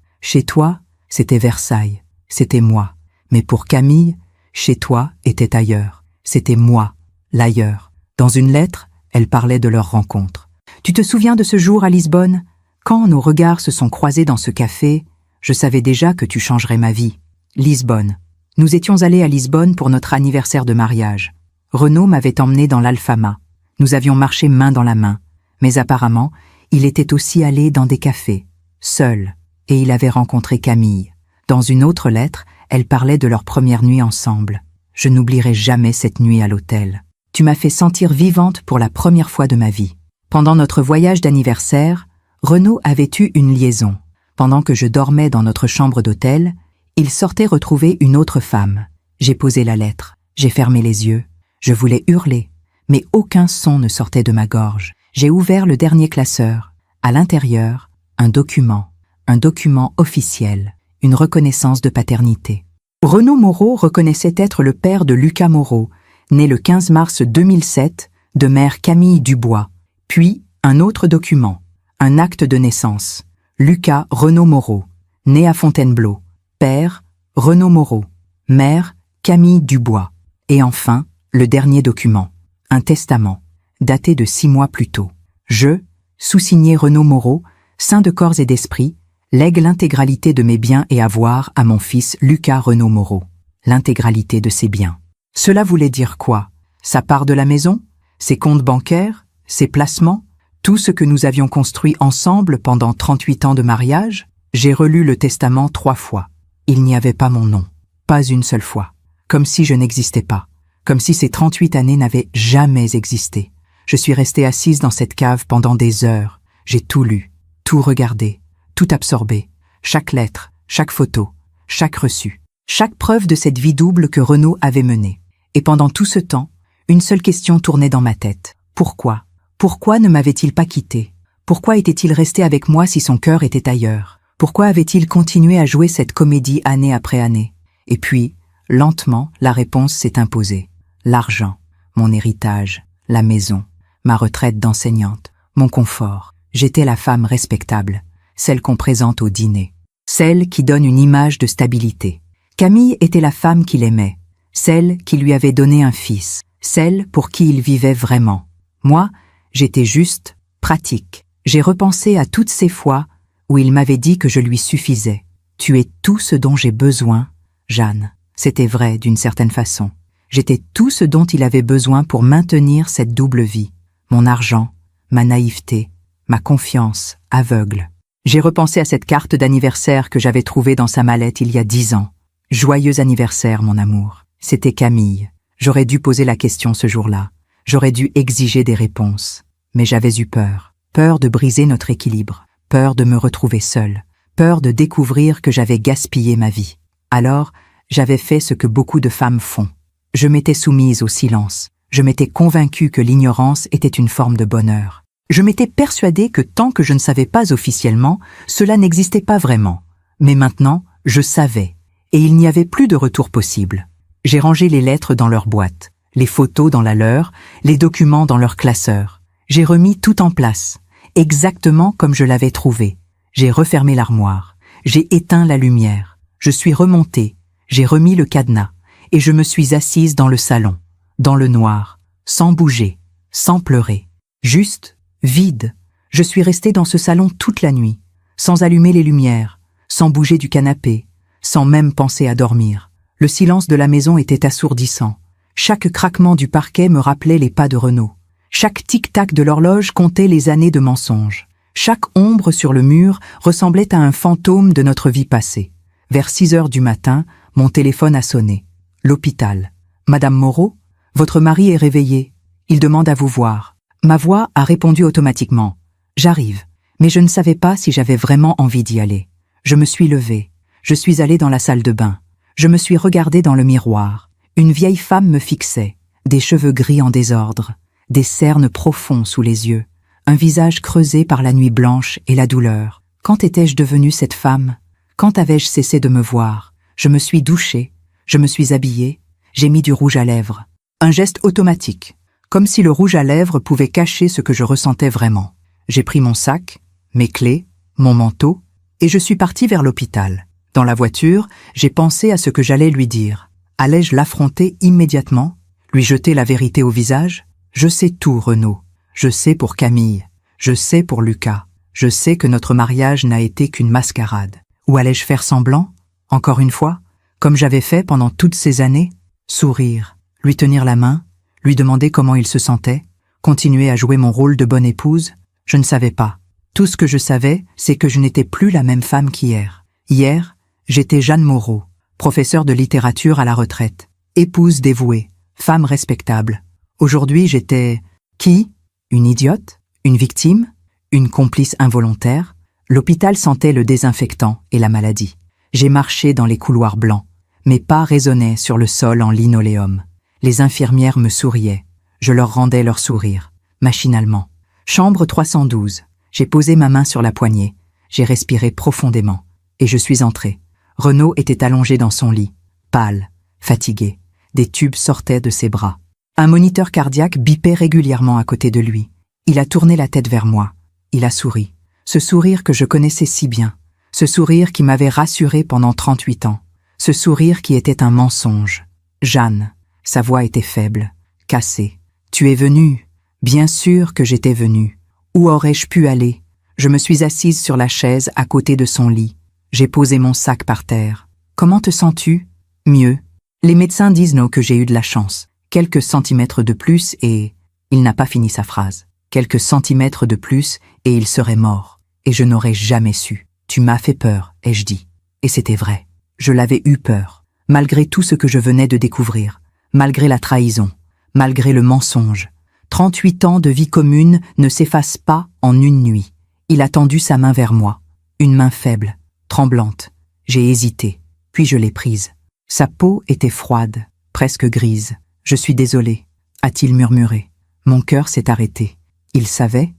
c'était Versailles. C'était moi. Mais pour Camille, chez toi était ailleurs. C'était moi, l'ailleurs. Dans une lettre, elle parlait de leur rencontre. Tu te souviens de ce jour à Lisbonne? Quand nos regards se sont croisés dans ce café, je savais déjà que tu changerais ma vie. Lisbonne. Nous étions allés à Lisbonne pour notre anniversaire de mariage. Renaud m'avait emmené dans l'Alfama. Nous avions marché main dans la main. Mais apparemment, il était aussi allé dans des cafés, seul, et il avait rencontré Camille. Dans une autre lettre, elle parlait de leur première nuit ensemble. Je n'oublierai jamais cette nuit à l'hôtel. Tu m'as fait sentir vivante pour la première fois de ma vie. Pendant notre voyage d'anniversaire, Renaud avait eu une liaison. Pendant que je dormais dans notre chambre d'hôtel, il sortait retrouver une autre femme. J'ai posé la lettre, j'ai fermé les yeux. Je voulais hurler, mais aucun son ne sortait de ma gorge. J'ai ouvert le dernier classeur. À l'intérieur, un document officiel, une reconnaissance de paternité. Renaud Moreau reconnaissait être le père de Lucas Moreau, né le 15 mars 2007, de mère Camille Dubois. Puis, un autre document, un acte de naissance. Lucas Renaud Moreau, né à Fontainebleau. Père, Renaud Moreau. Mère, Camille Dubois. Et enfin, le dernier document, un testament, daté de 6 mois plus tôt. Je, sous-signé Renaud Moreau, saint de corps et d'esprit, lègue l'intégralité de mes biens et avoirs à mon fils Lucas Renaud Moreau. L'intégralité de ses biens. Cela voulait dire quoi? Sa part de la maison? Ses comptes bancaires? Ses placements? Tout ce que nous avions construit ensemble pendant 38 ans de mariage? J'ai relu le testament 3 fois. Il n'y avait pas mon nom. Pas une seule fois. Comme si je n'existais pas. Comme si ces 38 années n'avaient jamais existé. Je suis restée assise dans cette cave pendant des heures. J'ai tout lu, tout regardé, tout absorbé. Chaque lettre, chaque photo, chaque reçu. Chaque preuve de cette vie double que Renaud avait menée. Et pendant tout ce temps, une seule question tournait dans ma tête. Pourquoi? Pourquoi ne m'avait-il pas quitté? Pourquoi était-il resté avec moi si son cœur était ailleurs? Pourquoi avait-il continué à jouer cette comédie année après année? Et puis, lentement, la réponse s'est imposée. L'argent, mon héritage, la maison, ma retraite d'enseignante, mon confort. J'étais la femme respectable, celle qu'on présente au dîner, celle qui donne une image de stabilité. Camille était la femme qu'il aimait, celle qui lui avait donné un fils, celle pour qui il vivait vraiment. Moi, j'étais juste pratique. J'ai repensé à toutes ces fois où il m'avait dit que je lui suffisais. Tu es tout ce dont j'ai besoin, Jeanne. C'était vrai d'une certaine façon. J'étais tout ce dont il avait besoin pour maintenir cette double vie. Mon argent, ma naïveté, ma confiance aveugle. J'ai repensé à cette carte d'anniversaire que j'avais trouvée dans sa mallette il y a 10 ans. Joyeux anniversaire, mon amour. C'était Camille. J'aurais dû poser la question ce jour-là. J'aurais dû exiger des réponses. Mais j'avais eu peur. Peur de briser notre équilibre. Peur de me retrouver seule. Peur de découvrir que j'avais gaspillé ma vie. Alors, j'avais fait ce que beaucoup de femmes font. Je m'étais soumise au silence. Je m'étais convaincue que l'ignorance était une forme de bonheur. Je m'étais persuadée que tant que je ne savais pas officiellement, cela n'existait pas vraiment. Mais maintenant, je savais, et il n'y avait plus de retour possible. J'ai rangé les lettres dans leur boîte, les photos dans la leur, les documents dans leur classeur. J'ai remis tout en place, exactement comme je l'avais trouvé. J'ai refermé l'armoire, j'ai éteint la lumière, je suis remontée, j'ai remis le cadenas, et je me suis assise dans le salon, dans le noir, sans bouger, sans pleurer, juste, vide. Je suis restée dans ce salon toute la nuit, sans allumer les lumières, sans bouger du canapé, sans même penser à dormir. Le silence de la maison était assourdissant. Chaque craquement du parquet me rappelait les pas de Renaud. Chaque tic-tac de l'horloge comptait les années de mensonges. Chaque ombre sur le mur ressemblait à un fantôme de notre vie passée. Vers 6 heures du matin, mon téléphone a sonné. L'hôpital. « Madame Moreau, votre mari est réveillé. Il demande à vous voir. » Ma voix a répondu automatiquement. « J'arrive. » Mais je ne savais pas si j'avais vraiment envie d'y aller. Je me suis levée. Je suis allée dans la salle de bain. Je me suis regardée dans le miroir. Une vieille femme me fixait. Des cheveux gris en désordre. Des cernes profonds sous les yeux. Un visage creusé par la nuit blanche et la douleur. Quand étais-je devenue cette femme? Quand avais-je cessé de me voir? Je me suis douchée. Je me suis habillée. J'ai mis du rouge à lèvres. Un geste automatique. Comme si le rouge à lèvres pouvait cacher ce que je ressentais vraiment. J'ai pris mon sac, mes clés, mon manteau, et je suis partie vers l'hôpital. Dans la voiture, j'ai pensé à ce que j'allais lui dire. Allais-je l'affronter immédiatement? Lui jeter la vérité au visage? Je sais tout, Renaud. Je sais pour Camille. Je sais pour Lucas. Je sais que notre mariage n'a été qu'une mascarade. Ou allais-je faire semblant? Encore une fois? Comme j'avais fait pendant toutes ces années? Sourire, lui tenir la main, lui demander comment il se sentait, continuer à jouer mon rôle de bonne épouse? Je ne savais pas. Tout ce que je savais, c'est que je n'étais plus la même femme qu'hier. Hier, j'étais Jeanne Moreau, professeure de littérature à la retraite, épouse dévouée, femme respectable. Aujourd'hui, j'étais... Qui? Une idiote? Une victime? Une complice involontaire? L'hôpital sentait le désinfectant et la maladie. J'ai marché dans les couloirs blancs. Mes pas résonnaient sur le sol en linoléum. Les infirmières me souriaient. Je leur rendais leur sourire, machinalement. Chambre 312. J'ai posé ma main sur la poignée. J'ai respiré profondément. Et je suis entrée. Renaud était allongé dans son lit, pâle, fatigué. Des tubes sortaient de ses bras. Un moniteur cardiaque bipait régulièrement à côté de lui. Il a tourné la tête vers moi. Il a souri. Ce sourire que je connaissais si bien. Ce sourire qui m'avait rassuré pendant 38 ans. Ce sourire qui était un mensonge. Jeanne. Sa voix était faible, cassée. Tu es venue. Bien sûr que j'étais venue. Où aurais-je pu aller? Je me suis assise sur la chaise à côté de son lit. J'ai posé mon sac par terre. Comment te sens-tu? Mieux. Les médecins disent non que j'ai eu de la chance. Quelques centimètres de plus et... Il n'a pas fini sa phrase. Quelques centimètres de plus et il serait mort. Et je n'aurais jamais su. Tu m'as fait peur, ai-je dit. Et c'était vrai. Je l'avais eu peur. Malgré tout ce que je venais de découvrir. Malgré la trahison. Malgré le mensonge. 38 ans de vie commune ne s'effacent pas en une nuit. Il a tendu sa main vers moi. Une main faible, tremblante. J'ai hésité, puis je l'ai prise. Sa peau était froide, presque grise. « Je suis désolé », a-t-il murmuré. Mon cœur s'est arrêté. Il savait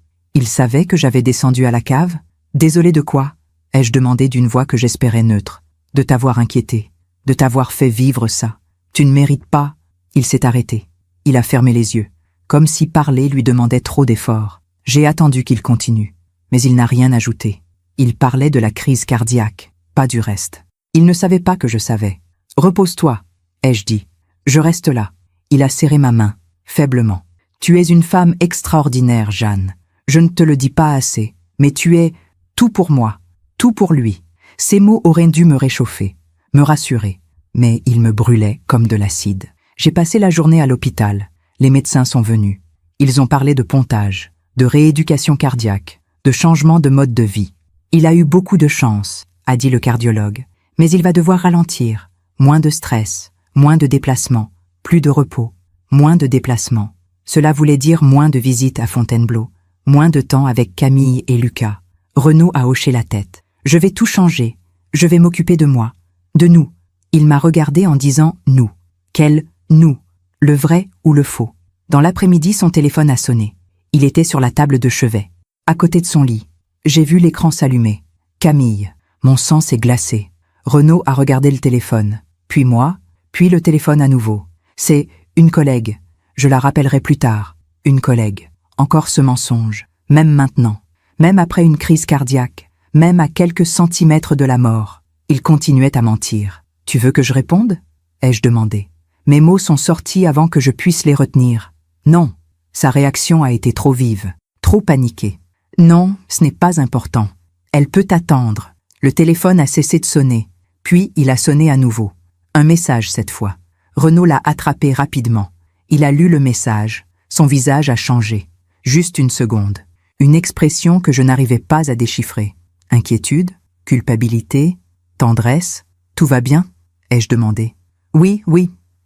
que j'avais descendu à la cave? Désolé de quoi? Ai-je demandé d'une voix que j'espérais neutre. De t'avoir inquiété, de t'avoir fait vivre ça. Tu ne mérites pas. Il s'est arrêté. Il a fermé les yeux, comme si parler lui demandait trop d'efforts. J'ai attendu qu'il continue, mais il n'a rien ajouté. Il parlait de la crise cardiaque, pas du reste. Il ne savait pas que je savais. « Repose-toi », ai-je dit. « Je reste là. » Il a serré ma main, faiblement. « Tu es une femme extraordinaire, Jeanne. Je ne te le dis pas assez, mais tu es tout pour moi, tout pour lui. » Ces mots auraient dû me réchauffer, me rassurer, mais ils me brûlaient comme de l'acide. J'ai passé la journée à l'hôpital. Les médecins sont venus. Ils ont parlé de pontage, de rééducation cardiaque, de changement de mode de vie. Il a eu beaucoup de chance, a dit le cardiologue, mais il va devoir ralentir. Moins de stress, moins de déplacements, plus de repos, moins de déplacements. Cela voulait dire moins de visites à Fontainebleau, moins de temps avec Camille et Lucas. Renaud a hoché la tête. Je vais tout changer. Je vais m'occuper de moi, de nous. Il m'a regardé en disant « nous ». Quel « nous » ? Le vrai ou le faux? Dans l'après-midi, son téléphone a sonné. Il était sur la table de chevet, à côté de son lit. J'ai vu l'écran s'allumer. Camille. Mon sang s'est glacé. Renaud a regardé le téléphone. Puis moi, puis le téléphone à nouveau. C'est une collègue. Je la rappellerai plus tard. Une collègue. Encore ce mensonge. Même maintenant. Même après une crise cardiaque. Même à quelques centimètres de la mort. Il continuait à mentir. « Tu veux que je réponde ?» ai-je demandé. Mes mots sont sortis avant que je puisse les retenir. Non. Sa réaction a été trop vive. Trop paniquée. Non, ce n'est pas important. Elle peut attendre. Le téléphone a cessé de sonner. Puis il a sonné à nouveau. Un message cette fois. Renaud l'a attrapé rapidement. Il a lu le message. Son visage a changé. Juste une seconde. Une expression que je n'arrivais pas à déchiffrer. Inquiétude, culpabilité, tendresse. Tout va bien? Ai-je demandé. Oui,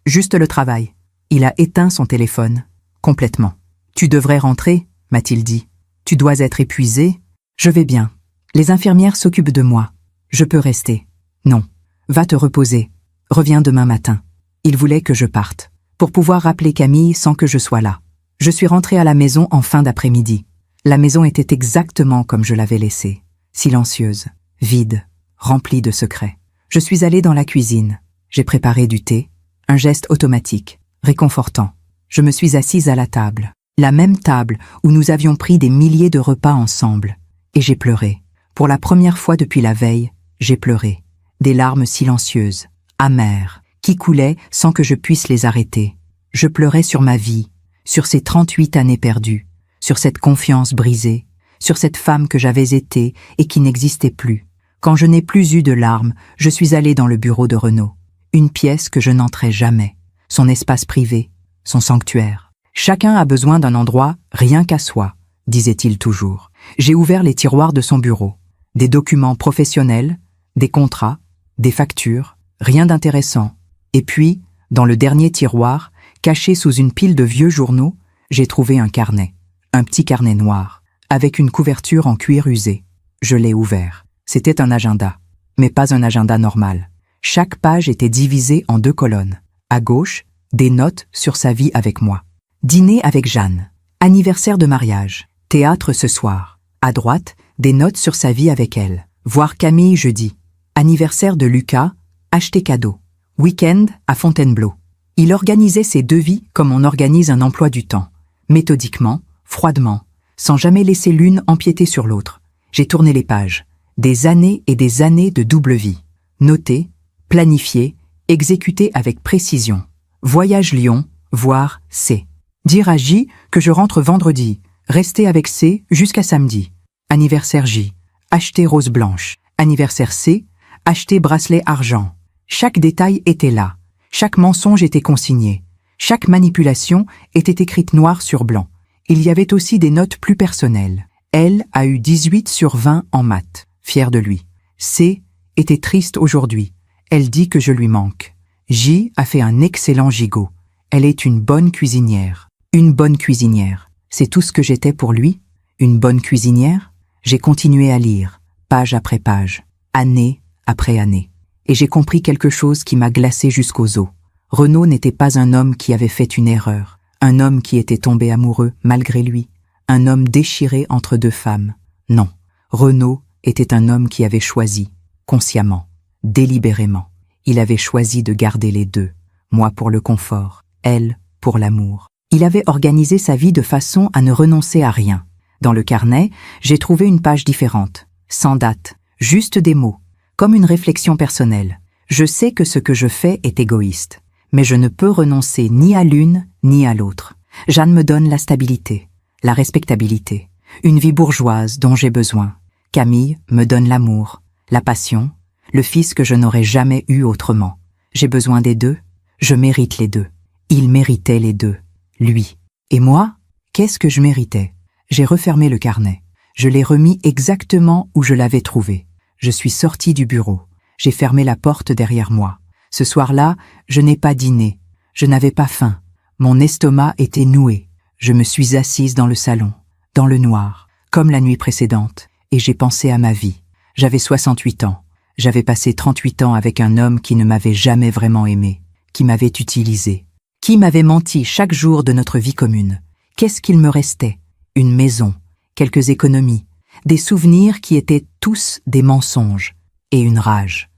juste le travail. Il a éteint son téléphone. Complètement. Tu devrais rentrer, m'a-t-il dit. Tu dois être épuisé. Je vais bien. Les infirmières s'occupent de moi. Je peux rester. Non. Va te reposer. Reviens demain matin. Il voulait que je parte, pour pouvoir rappeler Camille sans que je sois là. Je suis rentrée à la maison en fin d'après-midi. La maison était exactement comme je l'avais laissée. Silencieuse, vide, remplie de secrets. Je suis allée dans la cuisine. J'ai préparé du thé. Un geste automatique, réconfortant. Je me suis assise à la table. La même table où nous avions pris des milliers de repas ensemble. Et j'ai pleuré. Pour la première fois depuis la veille, j'ai pleuré. Des larmes silencieuses, amères, qui coulaient sans que je puisse les arrêter. Je pleurais sur ma vie, sur ces 38 années perdues, sur cette confiance brisée, sur cette femme que j'avais été et qui n'existait plus. Quand je n'ai plus eu de larmes, je suis allée dans le bureau de Renaud. Une pièce que je n'entrais jamais, son espace privé, son sanctuaire. Chacun a besoin d'un endroit rien qu'à soi, disait-il toujours. J'ai ouvert les tiroirs de son bureau. Des documents professionnels, des contrats, des factures, rien d'intéressant. Et puis, dans le dernier tiroir, caché sous une pile de vieux journaux, j'ai trouvé un carnet. Un petit carnet noir, avec une couverture en cuir usé. Je l'ai ouvert. C'était un agenda, mais pas un agenda normal. Chaque page était divisée en 2 colonnes. À gauche, des notes sur sa vie avec moi. Dîner avec Jeanne. Anniversaire de mariage. Théâtre ce soir. À droite, des notes sur sa vie avec elle. Voir Camille jeudi. Anniversaire de Lucas. Acheter cadeau. Week-end à Fontainebleau. Il organisait ses 2 vies comme on organise un emploi du temps. Méthodiquement, froidement, sans jamais laisser l'une empiéter sur l'autre. J'ai tourné les pages. Des années et des années de double vie. Noté, planifié, exécuté avec précision. Voyage Lyon, voir C. Dire à J que je rentre vendredi. Rester avec C jusqu'à samedi. Anniversaire J. Acheter rose blanche. Anniversaire C. Acheter bracelet argent. Chaque détail était là. Chaque mensonge était consigné. Chaque manipulation était écrite noir sur blanc. Il y avait aussi des notes plus personnelles. Elle a eu 18 sur 20 en maths. Fière de lui. C. était triste aujourd'hui. Elle dit que je lui manque. J. a fait un excellent gigot. Elle est une bonne cuisinière. Une bonne cuisinière. C'est tout ce que j'étais pour lui? Une bonne cuisinière? J'ai continué à lire, page après page, année après année. Et j'ai compris quelque chose qui m'a glacé jusqu'aux os. Renaud n'était pas un homme qui avait fait une erreur, un homme qui était tombé amoureux malgré lui, un homme déchiré entre 2 femmes. Non, Renaud était un homme qui avait choisi, consciemment, délibérément. Il avait choisi de garder les 2, moi pour le confort, elle pour l'amour. Il avait organisé sa vie de façon à ne renoncer à rien. Dans le carnet, j'ai trouvé une page différente, sans date, juste des mots, comme une réflexion personnelle. Je sais que ce que je fais est égoïste, mais je ne peux renoncer ni à l'une ni à l'autre. Jeanne me donne la stabilité, la respectabilité, une vie bourgeoise dont j'ai besoin. Camille me donne l'amour, la passion, le fils que je n'aurais jamais eu autrement. J'ai besoin des 2, je mérite les 2. Il méritait les 2, lui. Et moi, qu'est-ce que je méritais? J'ai refermé le carnet. Je l'ai remis exactement où je l'avais trouvé. Je suis sortie du bureau. J'ai fermé la porte derrière moi. Ce soir-là, je n'ai pas dîné. Je n'avais pas faim. Mon estomac était noué. Je me suis assise dans le salon, dans le noir, comme la nuit précédente, et j'ai pensé à ma vie. J'avais 68 ans. J'avais passé 38 ans avec un homme qui ne m'avait jamais vraiment aimé, qui m'avait utilisé, qui m'avait menti chaque jour de notre vie commune. Qu'est-ce qu'il me restait? Une maison, quelques économies, des souvenirs qui étaient tous des mensonges, et une rage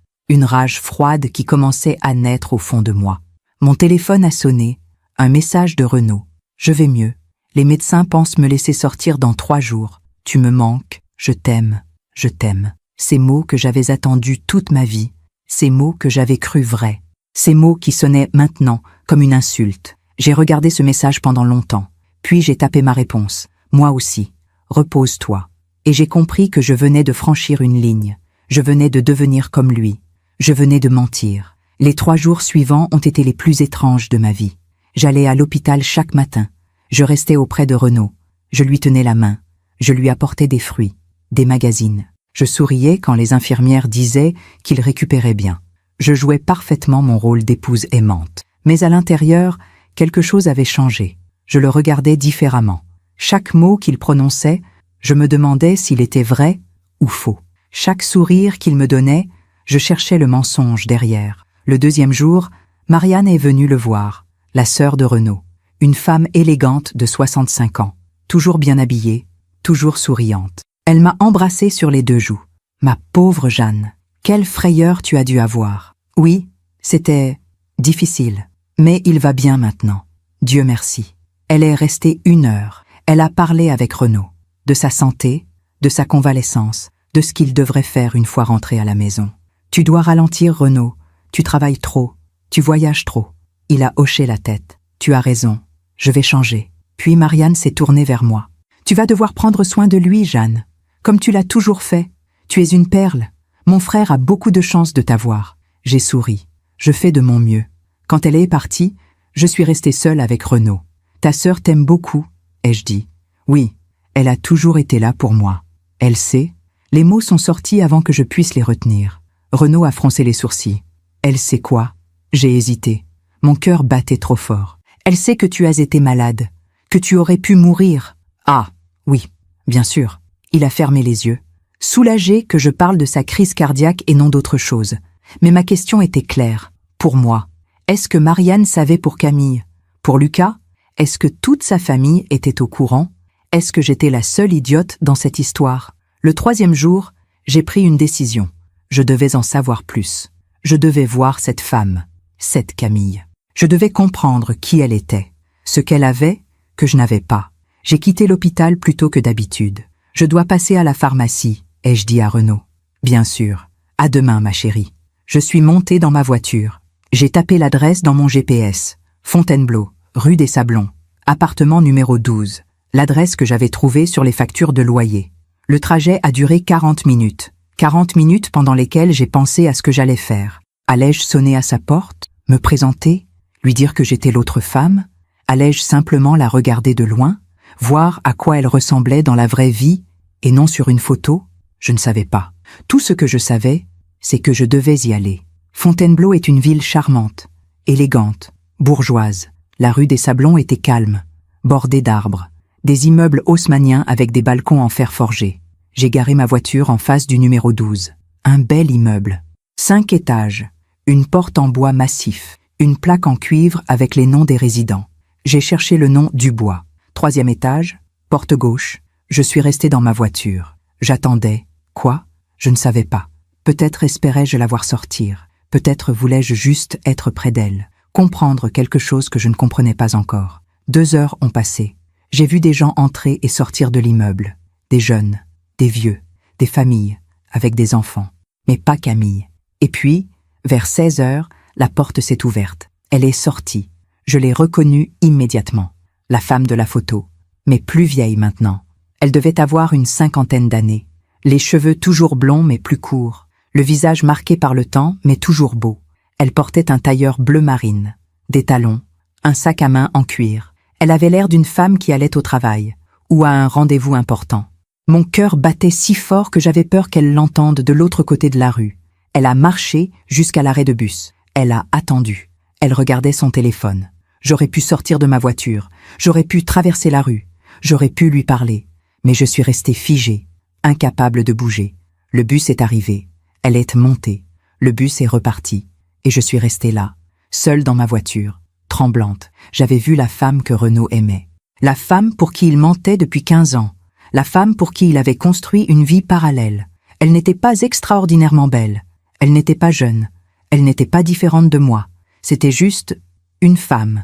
froide qui commençait à naître au fond de moi. Mon téléphone a sonné, un message de Renaud. Je vais mieux. Les médecins pensent me laisser sortir dans 3 jours. Tu me manques, je t'aime, je t'aime. Ces mots que j'avais attendus toute ma vie, ces mots que j'avais crus vrais, ces mots qui sonnaient maintenant comme une insulte. J'ai regardé ce message pendant longtemps, puis j'ai tapé ma réponse. Moi aussi, repose-toi. Et j'ai compris que je venais de franchir une ligne, je venais de devenir comme lui, je venais de mentir. Les 3 jours suivants ont été les plus étranges de ma vie. J'allais à l'hôpital chaque matin. Je restais auprès de Renaud. Je lui tenais la main. Je lui apportais des fruits, des magazines. Je souriais quand les infirmières disaient qu'il récupérait bien. Je jouais parfaitement mon rôle d'épouse aimante. Mais à l'intérieur, quelque chose avait changé. Je le regardais différemment. Chaque mot qu'il prononçait, je me demandais s'il était vrai ou faux. Chaque sourire qu'il me donnait, je cherchais le mensonge derrière. Le 2e jour, Marianne est venue le voir, la sœur de Renaud, une femme élégante de 65 ans, toujours bien habillée, toujours souriante. Elle m'a embrassée sur les 2 joues. « Ma pauvre Jeanne, quelle frayeur tu as dû avoir. » Oui, c'était difficile, mais il va bien maintenant. Dieu merci. Elle est restée 1 heure. Elle a parlé avec Renaud, de sa santé, de sa convalescence, de ce qu'il devrait faire une fois rentré à la maison. « Tu dois ralentir, Renaud. Tu travailles trop. Tu voyages trop. » Il a hoché la tête. « Tu as raison. Je vais changer. » Puis Marianne s'est tournée vers moi. « Tu vas devoir prendre soin de lui, Jeanne, comme tu l'as toujours fait. Tu es une perle. Mon frère a beaucoup de chance de t'avoir. » J'ai souri. Je fais de mon mieux. Quand elle est partie, je suis restée seule avec Renaud. « Ta sœur t'aime beaucoup, » ai-je dit. « Oui, elle a toujours été là pour moi. Elle sait. » Les mots sont sortis avant que je puisse les retenir. Renaud a froncé les sourcils. « Elle sait quoi ?» J'ai hésité. Mon cœur battait trop fort. « Elle sait que tu as été malade, que tu aurais pu mourir. »« Ah, oui, bien sûr. » Il a fermé les yeux, soulagé que je parle de sa crise cardiaque et non d'autre chose. Mais ma question était claire. Pour moi, est-ce que Marianne savait pour Camille? Pour Lucas? Est-ce que toute sa famille était au courant? Est-ce que j'étais la seule idiote dans cette histoire? Le 3e jour, j'ai pris une décision. Je devais en savoir plus. Je devais voir cette femme, cette Camille. Je devais comprendre qui elle était, ce qu'elle avait que je n'avais pas. J'ai quitté l'hôpital plus tôt que d'habitude. Je dois passer à la pharmacie, ai-je dit à Renaud. Bien sûr. À demain, ma chérie. Je suis montée dans ma voiture. J'ai tapé l'adresse dans mon GPS. Fontainebleau, rue des Sablons, appartement numéro 12. L'adresse que j'avais trouvée sur les factures de loyer. Le trajet a duré 40 minutes. 40 minutes pendant lesquelles j'ai pensé à ce que j'allais faire. Allais-je sonner à sa porte? Me présenter? Lui dire que j'étais l'autre femme? Allais-je simplement la regarder de loin? Voir à quoi elle ressemblait dans la vraie vie et non sur une photo? Je ne savais pas. Tout ce que je savais, c'est que je devais y aller. Fontainebleau est une ville charmante, élégante, bourgeoise. La rue des Sablons était calme, bordée d'arbres, des immeubles haussmanniens avec des balcons en fer forgé. J'ai garé ma voiture en face du numéro 12. Un bel immeuble. 5 étages, une porte en bois massif, une plaque en cuivre avec les noms des résidents. J'ai cherché le nom Dubois. 3e étage, porte gauche. Je suis resté dans ma voiture. J'attendais. Quoi? Je ne savais pas. Peut-être espérais-je la voir sortir. Peut-être voulais-je juste être près d'elle. Comprendre quelque chose que je ne comprenais pas encore. 2 heures ont passé. J'ai vu des gens entrer et sortir de l'immeuble. Des jeunes, des vieux, des familles, avec des enfants. Mais pas Camille. Et puis, vers 16 heures, la porte s'est ouverte. Elle est sortie. Je l'ai reconnue immédiatement. La femme de la photo. Mais plus vieille maintenant. Elle devait avoir une 50aine d'années. Les cheveux toujours blonds mais plus courts. Le visage marqué par le temps mais toujours beau. Elle portait un tailleur bleu marine, des talons, un sac à main en cuir. Elle avait l'air d'une femme qui allait au travail ou à un rendez-vous important. Mon cœur battait si fort que j'avais peur qu'elle l'entende de l'autre côté de la rue. Elle a marché jusqu'à l'arrêt de bus. Elle a attendu. Elle regardait son téléphone. J'aurais pu sortir de ma voiture. J'aurais pu traverser la rue. J'aurais pu lui parler. Mais je suis restée figée, incapable de bouger. Le bus est arrivé. Elle est montée. Le bus est reparti. Et je suis restée là, seule dans ma voiture, tremblante. J'avais vu la femme que Renaud aimait. La femme pour qui il mentait depuis 15 ans. La femme pour qui il avait construit une vie parallèle. Elle n'était pas extraordinairement belle. Elle n'était pas jeune. Elle n'était pas différente de moi. C'était juste une femme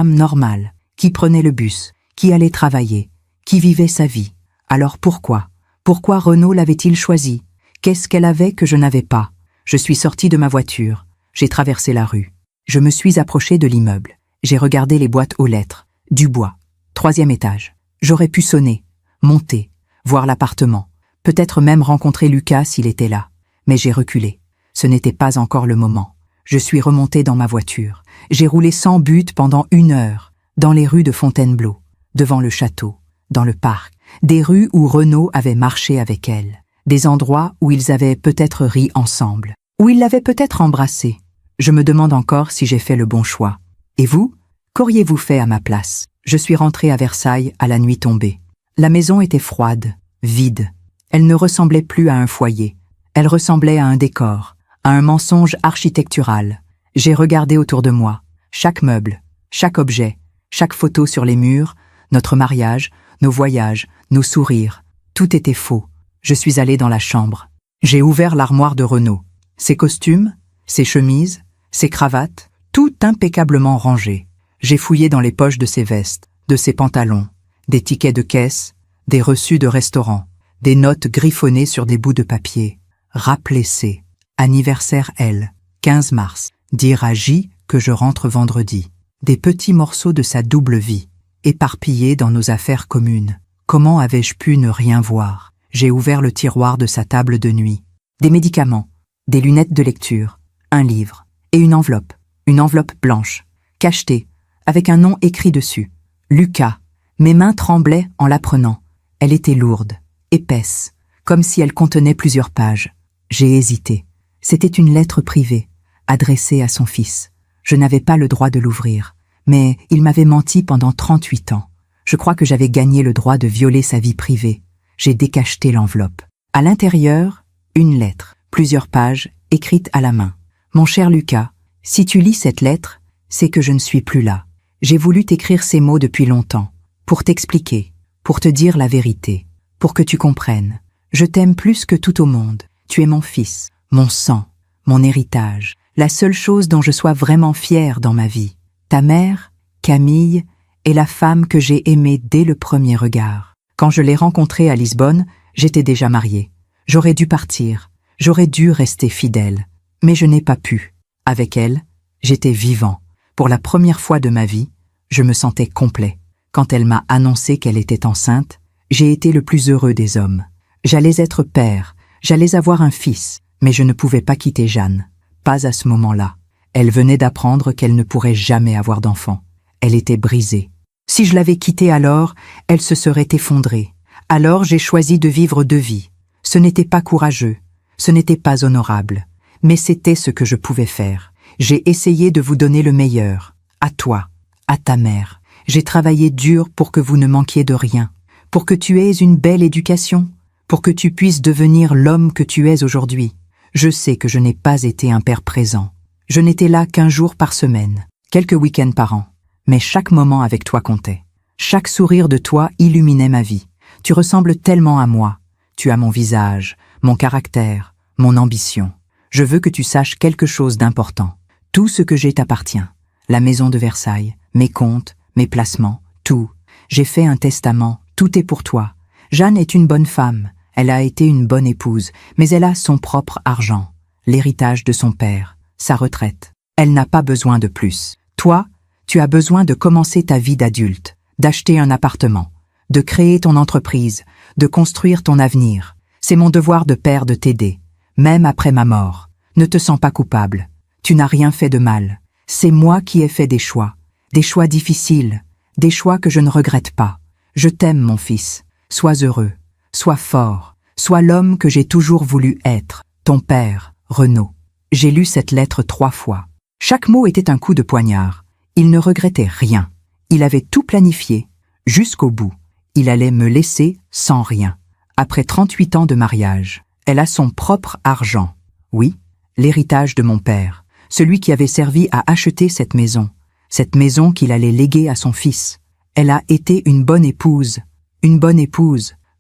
normale, qui prenait le bus, qui allait travailler, qui vivait sa vie. Alors pourquoi? Pourquoi Renaud l'avait-il choisie? Qu'est-ce qu'elle avait que je n'avais pas? Je suis sortie de ma voiture. J'ai traversé la rue. Je me suis approchée de l'immeuble. J'ai regardé les boîtes aux lettres. Dubois. 3e étage. J'aurais pu sonner, monter, voir l'appartement. Peut-être même rencontrer Lucas s'il était là. Mais j'ai reculé. Ce n'était pas encore le moment. Je suis remontée dans ma voiture. J'ai roulé sans but pendant 1 heure, dans les rues de Fontainebleau, devant le château, dans le parc, des rues où Renaud avait marché avec elle, des endroits où ils avaient peut-être ri ensemble, où il l'avait peut-être embrassée. Je me demande encore si j'ai fait le bon choix. Et vous? Qu'auriez-vous fait à ma place? Je suis rentrée à Versailles à la nuit tombée. La maison était froide, vide. Elle ne ressemblait plus à un foyer. Elle ressemblait à un décor, à un mensonge architectural. J'ai regardé autour de moi. Chaque meuble, chaque objet, chaque photo sur les murs, notre mariage, nos voyages, nos sourires. Tout était faux. Je suis allée dans la chambre. J'ai ouvert l'armoire de Renaud. Ses costumes, ses chemises, ses cravates, tout impeccablement rangé. J'ai fouillé dans les poches de ses vestes, de ses pantalons, des tickets de caisse, des reçus de restaurant, des notes griffonnées sur des bouts de papier. Rappelez C. Anniversaire L. 15 mars. Dire à J que je rentre vendredi. Des petits morceaux de sa double vie, éparpillés dans nos affaires communes. Comment avais-je pu ne rien voir? J'ai ouvert le tiroir de sa table de nuit. Des médicaments, des lunettes de lecture, un livre et une enveloppe blanche, cachetée, avec un nom écrit dessus. Lucas. Mes mains tremblaient en la prenant. Elle était lourde, épaisse, comme si elle contenait plusieurs pages. J'ai hésité. C'était une lettre privée, adressée à son fils. Je n'avais pas le droit de l'ouvrir, mais il m'avait menti pendant 38 ans. Je crois que j'avais gagné le droit de violer sa vie privée. J'ai décacheté l'enveloppe. À l'intérieur, une lettre, plusieurs pages, écrites à la main. Mon cher Lucas, si tu lis cette lettre, c'est que je ne suis plus là. J'ai voulu t'écrire ces mots depuis longtemps, pour t'expliquer, pour te dire la vérité, pour que tu comprennes. Je t'aime plus que tout au monde. Tu es mon fils, mon sang, mon héritage, la seule chose dont je sois vraiment fière dans ma vie. Ta mère, Camille, est la femme que j'ai aimée dès le premier regard. Quand je l'ai rencontrée à Lisbonne, j'étais déjà mariée. J'aurais dû partir, j'aurais dû rester fidèle. Mais je n'ai pas pu. Avec elle, j'étais vivant. Pour la première fois de ma vie, je me sentais complet. Quand elle m'a annoncé qu'elle était enceinte, j'ai été le plus heureux des hommes. J'allais être père, j'allais avoir un fils, mais je ne pouvais pas quitter Jeanne. Pas à ce moment-là. Elle venait d'apprendre qu'elle ne pourrait jamais avoir d'enfant. Elle était brisée. Si je l'avais quittée alors, elle se serait effondrée. Alors j'ai choisi de vivre 2 vies. Ce n'était pas courageux, ce n'était pas honorable, mais c'était ce que je pouvais faire. J'ai essayé de vous donner le meilleur, à toi, à ta mère. J'ai travaillé dur pour que vous ne manquiez de rien, pour que tu aies une belle éducation, pour que tu puisses devenir l'homme que tu es aujourd'hui. Je sais que je n'ai pas été un père présent. Je n'étais là qu'1 jour par semaine, quelques week-ends par an. Mais chaque moment avec toi comptait. Chaque sourire de toi illuminait ma vie. Tu ressembles tellement à moi. Tu as mon visage, mon caractère, mon ambition. Je veux que tu saches quelque chose d'important. Tout ce que j'ai t'appartient. La maison de Versailles, mes comptes, mes placements, tout. J'ai fait un testament, tout est pour toi. Jeanne est une bonne femme. Elle a été une bonne épouse, mais elle a son propre argent, l'héritage de son père, sa retraite. Elle n'a pas besoin de plus. Toi, tu as besoin de commencer ta vie d'adulte, d'acheter un appartement, de créer ton entreprise, de construire ton avenir. C'est mon devoir de père de t'aider, même après ma mort. Ne te sens pas coupable. Tu n'as rien fait de mal. C'est moi qui ai fait des choix difficiles, des choix que je ne regrette pas. Je t'aime, mon fils. Sois heureux, sois fort, sois l'homme que j'ai toujours voulu être, ton père, Renaud. J'ai lu cette lettre 3 fois. Chaque mot était un coup de poignard. Il ne regrettait rien. Il avait tout planifié, jusqu'au bout. Il allait me laisser sans rien. Après 38 ans de mariage, elle a son propre argent. Oui, l'héritage de mon père, celui qui avait servi à acheter cette maison qu'il allait léguer à son fils. Elle a été une bonne épouse,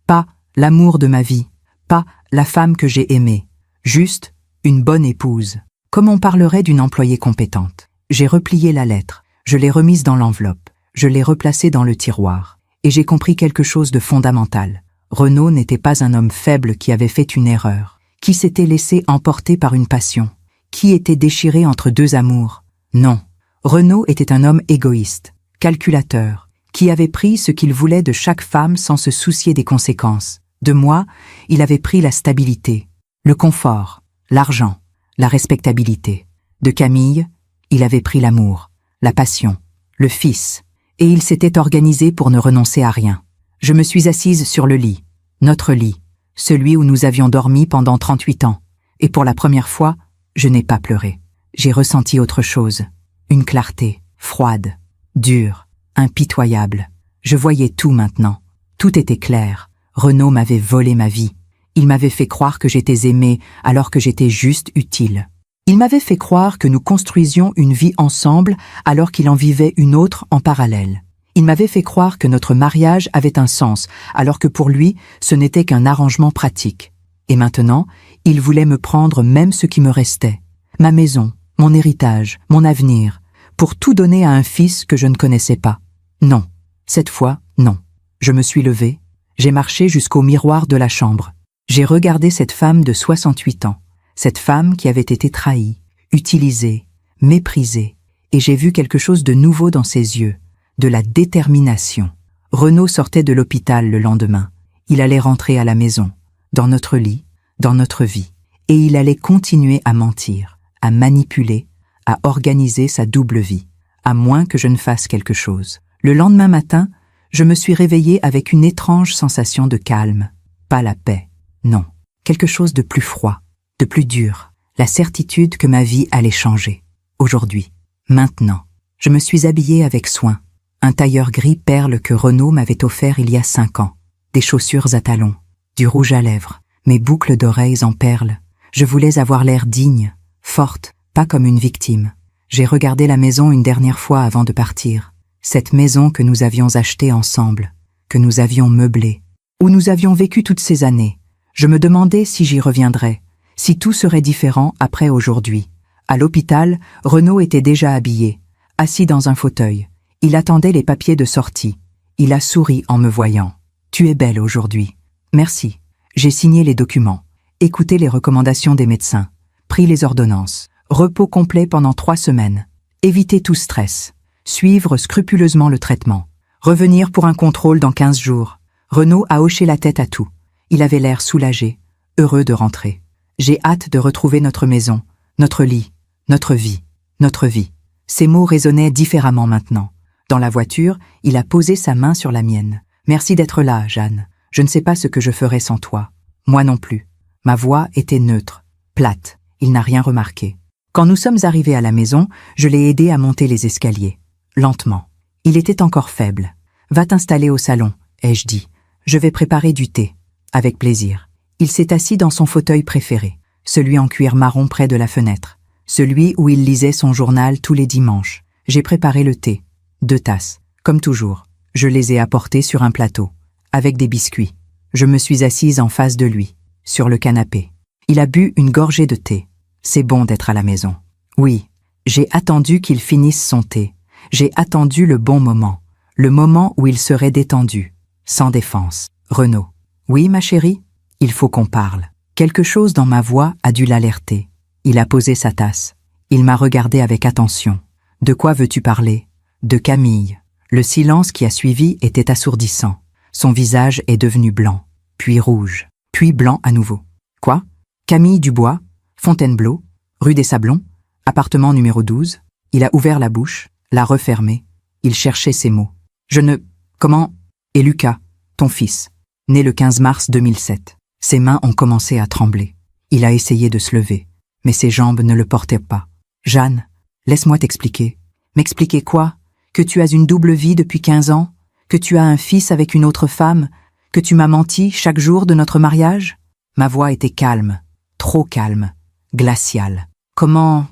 pas l'amour de ma vie, pas la femme que j'ai aimée, juste une bonne épouse, comme on parlerait d'une employée compétente. J'ai replié la lettre, je l'ai remise dans l'enveloppe, je l'ai replacée dans le tiroir, et j'ai compris quelque chose de fondamental. Renaud n'était pas un homme faible qui avait fait une erreur, qui s'était laissé emporter par une passion, qui était déchiré entre 2 amours. Non, Renaud était un homme égoïste, calculateur, qui avait pris ce qu'il voulait de chaque femme sans se soucier des conséquences. De moi, il avait pris la stabilité, le confort, l'argent, la respectabilité. De Camille, il avait pris l'amour, la passion, le fils, et il s'était organisé pour ne renoncer à rien. Je me suis assise sur le lit, notre lit, celui où nous avions dormi pendant 38 ans, et pour la première fois, je n'ai pas pleuré. J'ai ressenti autre chose, une clarté, froide, dure, impitoyable. Je voyais tout maintenant, tout était clair. Renaud m'avait volé ma vie. Il m'avait fait croire que j'étais aimée alors que j'étais juste utile. Il m'avait fait croire que nous construisions une vie ensemble alors qu'il en vivait une autre en parallèle. Il m'avait fait croire que notre mariage avait un sens alors que pour lui, ce n'était qu'un arrangement pratique. Et maintenant, il voulait me prendre même ce qui me restait. Ma maison, mon héritage, mon avenir, pour tout donner à un fils que je ne connaissais pas. Non, cette fois, non. Je me suis levée, j'ai marché jusqu'au miroir de la chambre. J'ai regardé cette femme de 68 ans, cette femme qui avait été trahie, utilisée, méprisée, et j'ai vu quelque chose de nouveau dans ses yeux, de la détermination. Renaud sortait de l'hôpital le lendemain. Il allait rentrer à la maison, dans notre lit, dans notre vie, et il allait continuer à mentir, à manipuler, à organiser sa double vie, à moins que je ne fasse quelque chose. Le lendemain matin, je me suis réveillée avec une étrange sensation de calme, pas la paix, non, quelque chose de plus froid, de plus dur, la certitude que ma vie allait changer. Aujourd'hui, maintenant, je me suis habillée avec soin, un tailleur gris perle que Renaud m'avait offert il y a 5 ans, des chaussures à talons, du rouge à lèvres, mes boucles d'oreilles en perles. Je voulais avoir l'air digne, forte, pas comme une victime. J'ai regardé la maison une dernière fois avant de partir. Cette maison que nous avions achetée ensemble, que nous avions meublée, où nous avions vécu toutes ces années. Je me demandais si j'y reviendrais, si tout serait différent après aujourd'hui. À l'hôpital, Renaud était déjà habillé, assis dans un fauteuil. Il attendait les papiers de sortie. Il a souri en me voyant. « Tu es belle aujourd'hui. »« Merci. » J'ai signé les documents, écouté les recommandations des médecins, pris les ordonnances, repos complet pendant 3 semaines, éviter tout stress, suivre scrupuleusement le traitement, revenir pour un contrôle dans 15 jours. Renaud a hoché la tête à tout. Il avait l'air soulagé, heureux de rentrer. J'ai hâte de retrouver notre maison, notre lit, notre vie, notre vie. Ces mots résonnaient différemment maintenant. Dans la voiture, il a posé sa main sur la mienne. « Merci d'être là, Jeanne. Je ne sais pas ce que je ferais sans toi. » Moi non plus. Ma voix était neutre, plate. Il n'a rien remarqué. Quand nous sommes arrivés à la maison, je l'ai aidé à monter les escaliers. Lentement. Il était encore faible. « Va t'installer au salon », ai-je dit. « Je vais préparer du thé. » Avec plaisir. Il s'est assis dans son fauteuil préféré, celui en cuir marron près de la fenêtre, celui où il lisait son journal tous les dimanches. J'ai préparé le thé. 2 tasses. Comme toujours. Je les ai apportées sur un plateau, avec des biscuits. Je me suis assise en face de lui, sur le canapé. Il a bu une gorgée de thé. C'est bon d'être à la maison. Oui, j'ai attendu qu'il finisse son thé. J'ai attendu le bon moment, le moment où il serait détendu, sans défense. Renaud. Oui, ma chérie? Il faut qu'on parle. Quelque chose dans ma voix a dû l'alerter. Il a posé sa tasse. Il m'a regardé avec attention. De quoi veux-tu parler? De Camille. Le silence qui a suivi était assourdissant. Son visage est devenu blanc, puis rouge, puis blanc à nouveau. Quoi? Camille Dubois, Fontainebleau, rue des Sablons, appartement numéro 12. Il a ouvert la bouche, l'a refermée. Il cherchait ses mots. Je ne... Comment? Et Lucas, ton fils, né le 15 mars 2007. Ses mains ont commencé à trembler. Il a essayé de se lever, mais ses jambes ne le portaient pas. Jeanne, laisse-moi t'expliquer. M'expliquer quoi? Que tu as une double vie depuis 15 ans? Que tu as un fils avec une autre femme? Que tu m'as menti chaque jour de notre mariage? Ma voix était calme, trop calme, glaciale. Comment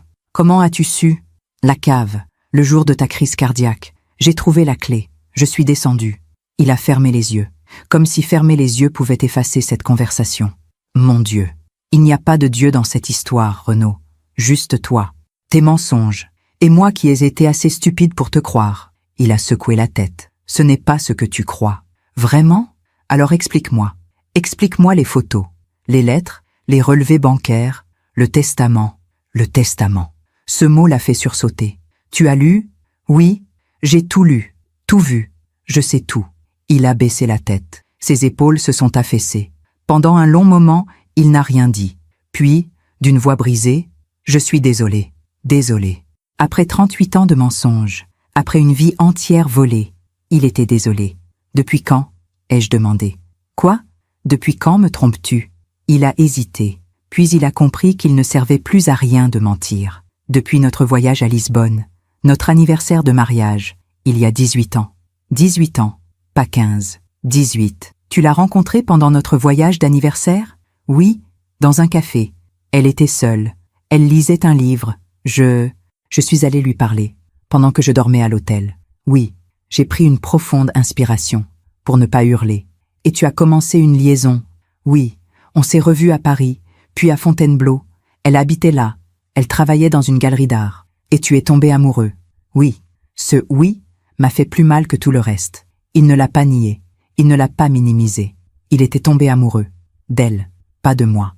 as-tu su? La cave, le jour de ta crise cardiaque. J'ai trouvé la clé. Je suis descendue. Il a fermé les yeux, comme si fermer les yeux pouvait effacer cette conversation. Mon Dieu, il n'y a pas de Dieu dans cette histoire, Renaud. Juste toi, tes mensonges, et moi qui ai été assez stupide pour te croire. Il a secoué la tête. Ce n'est pas ce que tu crois. Vraiment? Alors explique-moi. Explique-moi les photos, les lettres, les relevés bancaires, le testament. Le testament. Ce mot l'a fait sursauter. Tu as lu? Oui, j'ai tout lu, tout vu. Je sais tout. Il a baissé la tête. Ses épaules se sont affaissées. Pendant un long moment, il n'a rien dit. Puis, d'une voix brisée, « Je suis désolé. désolé. Après 38 ans de mensonges, après une vie entière volée, il était désolé. Depuis quand? Ai-je demandé. Quoi? Depuis quand me trompes-tu? Il a hésité, puis il a compris qu'il ne servait plus à rien de mentir. Depuis notre voyage à Lisbonne, notre anniversaire de mariage, il y a 18 ans. 18 ans, pas 15, 18. Tu l'as rencontrée pendant notre voyage d'anniversaire? Oui, dans un café. Elle était seule. Elle lisait un livre. Je suis allé lui parler, pendant que je dormais à l'hôtel. Oui, j'ai pris une profonde inspiration, pour ne pas hurler. Et tu as commencé une liaison. Oui, on s'est revus à Paris, puis à Fontainebleau. Elle habitait là. Elle travaillait dans une galerie d'art. Et tu es tombé amoureux. Oui, ce « oui » m'a fait plus mal que tout le reste. Il ne l'a pas nié. Il ne l'a pas minimisé. Il était tombé amoureux. D'elle, pas de moi.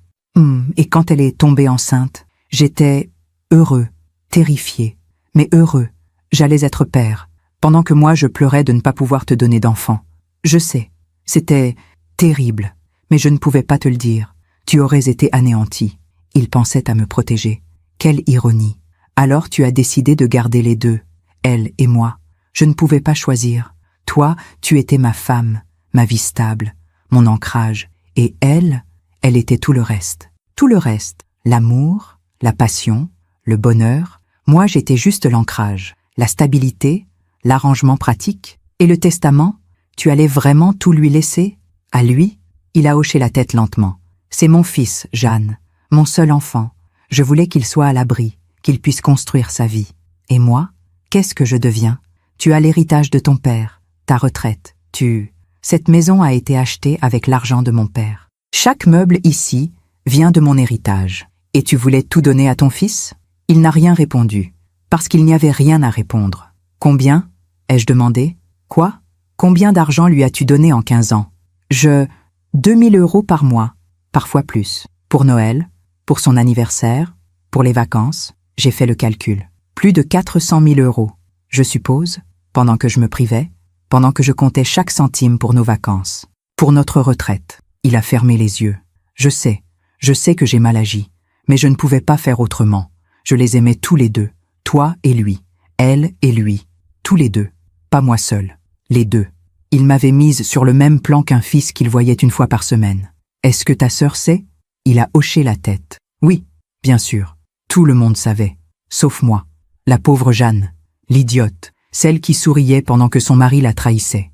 Et quand elle est tombée enceinte, j'étais heureux, terrifié, mais heureux. J'allais être père, pendant que moi je pleurais de ne pas pouvoir te donner d'enfant. Je sais, c'était terrible, mais je ne pouvais pas te le dire. Tu aurais été anéanti. Il pensait à me protéger. Quelle ironie. Alors tu as décidé de garder les deux, elle et moi. Je ne pouvais pas choisir. Toi, tu étais ma femme, ma vie stable, mon ancrage. Et elle était tout le reste. Tout le reste, l'amour, la passion, le bonheur. Moi, j'étais juste l'ancrage, la stabilité, l'arrangement pratique. Et le testament, tu allais vraiment tout lui laisser? À lui? Il a hoché la tête lentement. C'est mon fils, Jeanne, mon seul enfant. Je voulais qu'il soit à l'abri, qu'il puisse construire sa vie. Et moi, qu'est-ce que je deviens? Tu as l'héritage de ton père, ta retraite. Cette maison a été achetée avec l'argent de mon père. Chaque meuble ici vient de mon héritage. Et tu voulais tout donner à ton fils? Il n'a rien répondu, parce qu'il n'y avait rien à répondre. Combien? Ai-je demandé. Quoi? Combien d'argent lui as-tu donné en 15 ans? 2000 € par mois, parfois plus. Pour Noël, pour son anniversaire, pour les vacances, j'ai fait le calcul. Plus de 400 000 €, je suppose, pendant que je me privais, pendant que je comptais chaque centime pour nos vacances, pour notre retraite. Il a fermé les yeux. Je sais que j'ai mal agi, mais je ne pouvais pas faire autrement. Je les aimais tous les deux, toi et lui, elle et lui, tous les deux, pas moi seul, les deux. Il m'avait mise sur le même plan qu'un fils qu'il voyait une fois par semaine. Est-ce que ta sœur sait? Il a hoché la tête. Oui, bien sûr, tout le monde savait, sauf moi, la pauvre Jeanne, l'idiote, celle qui souriait pendant que son mari la trahissait.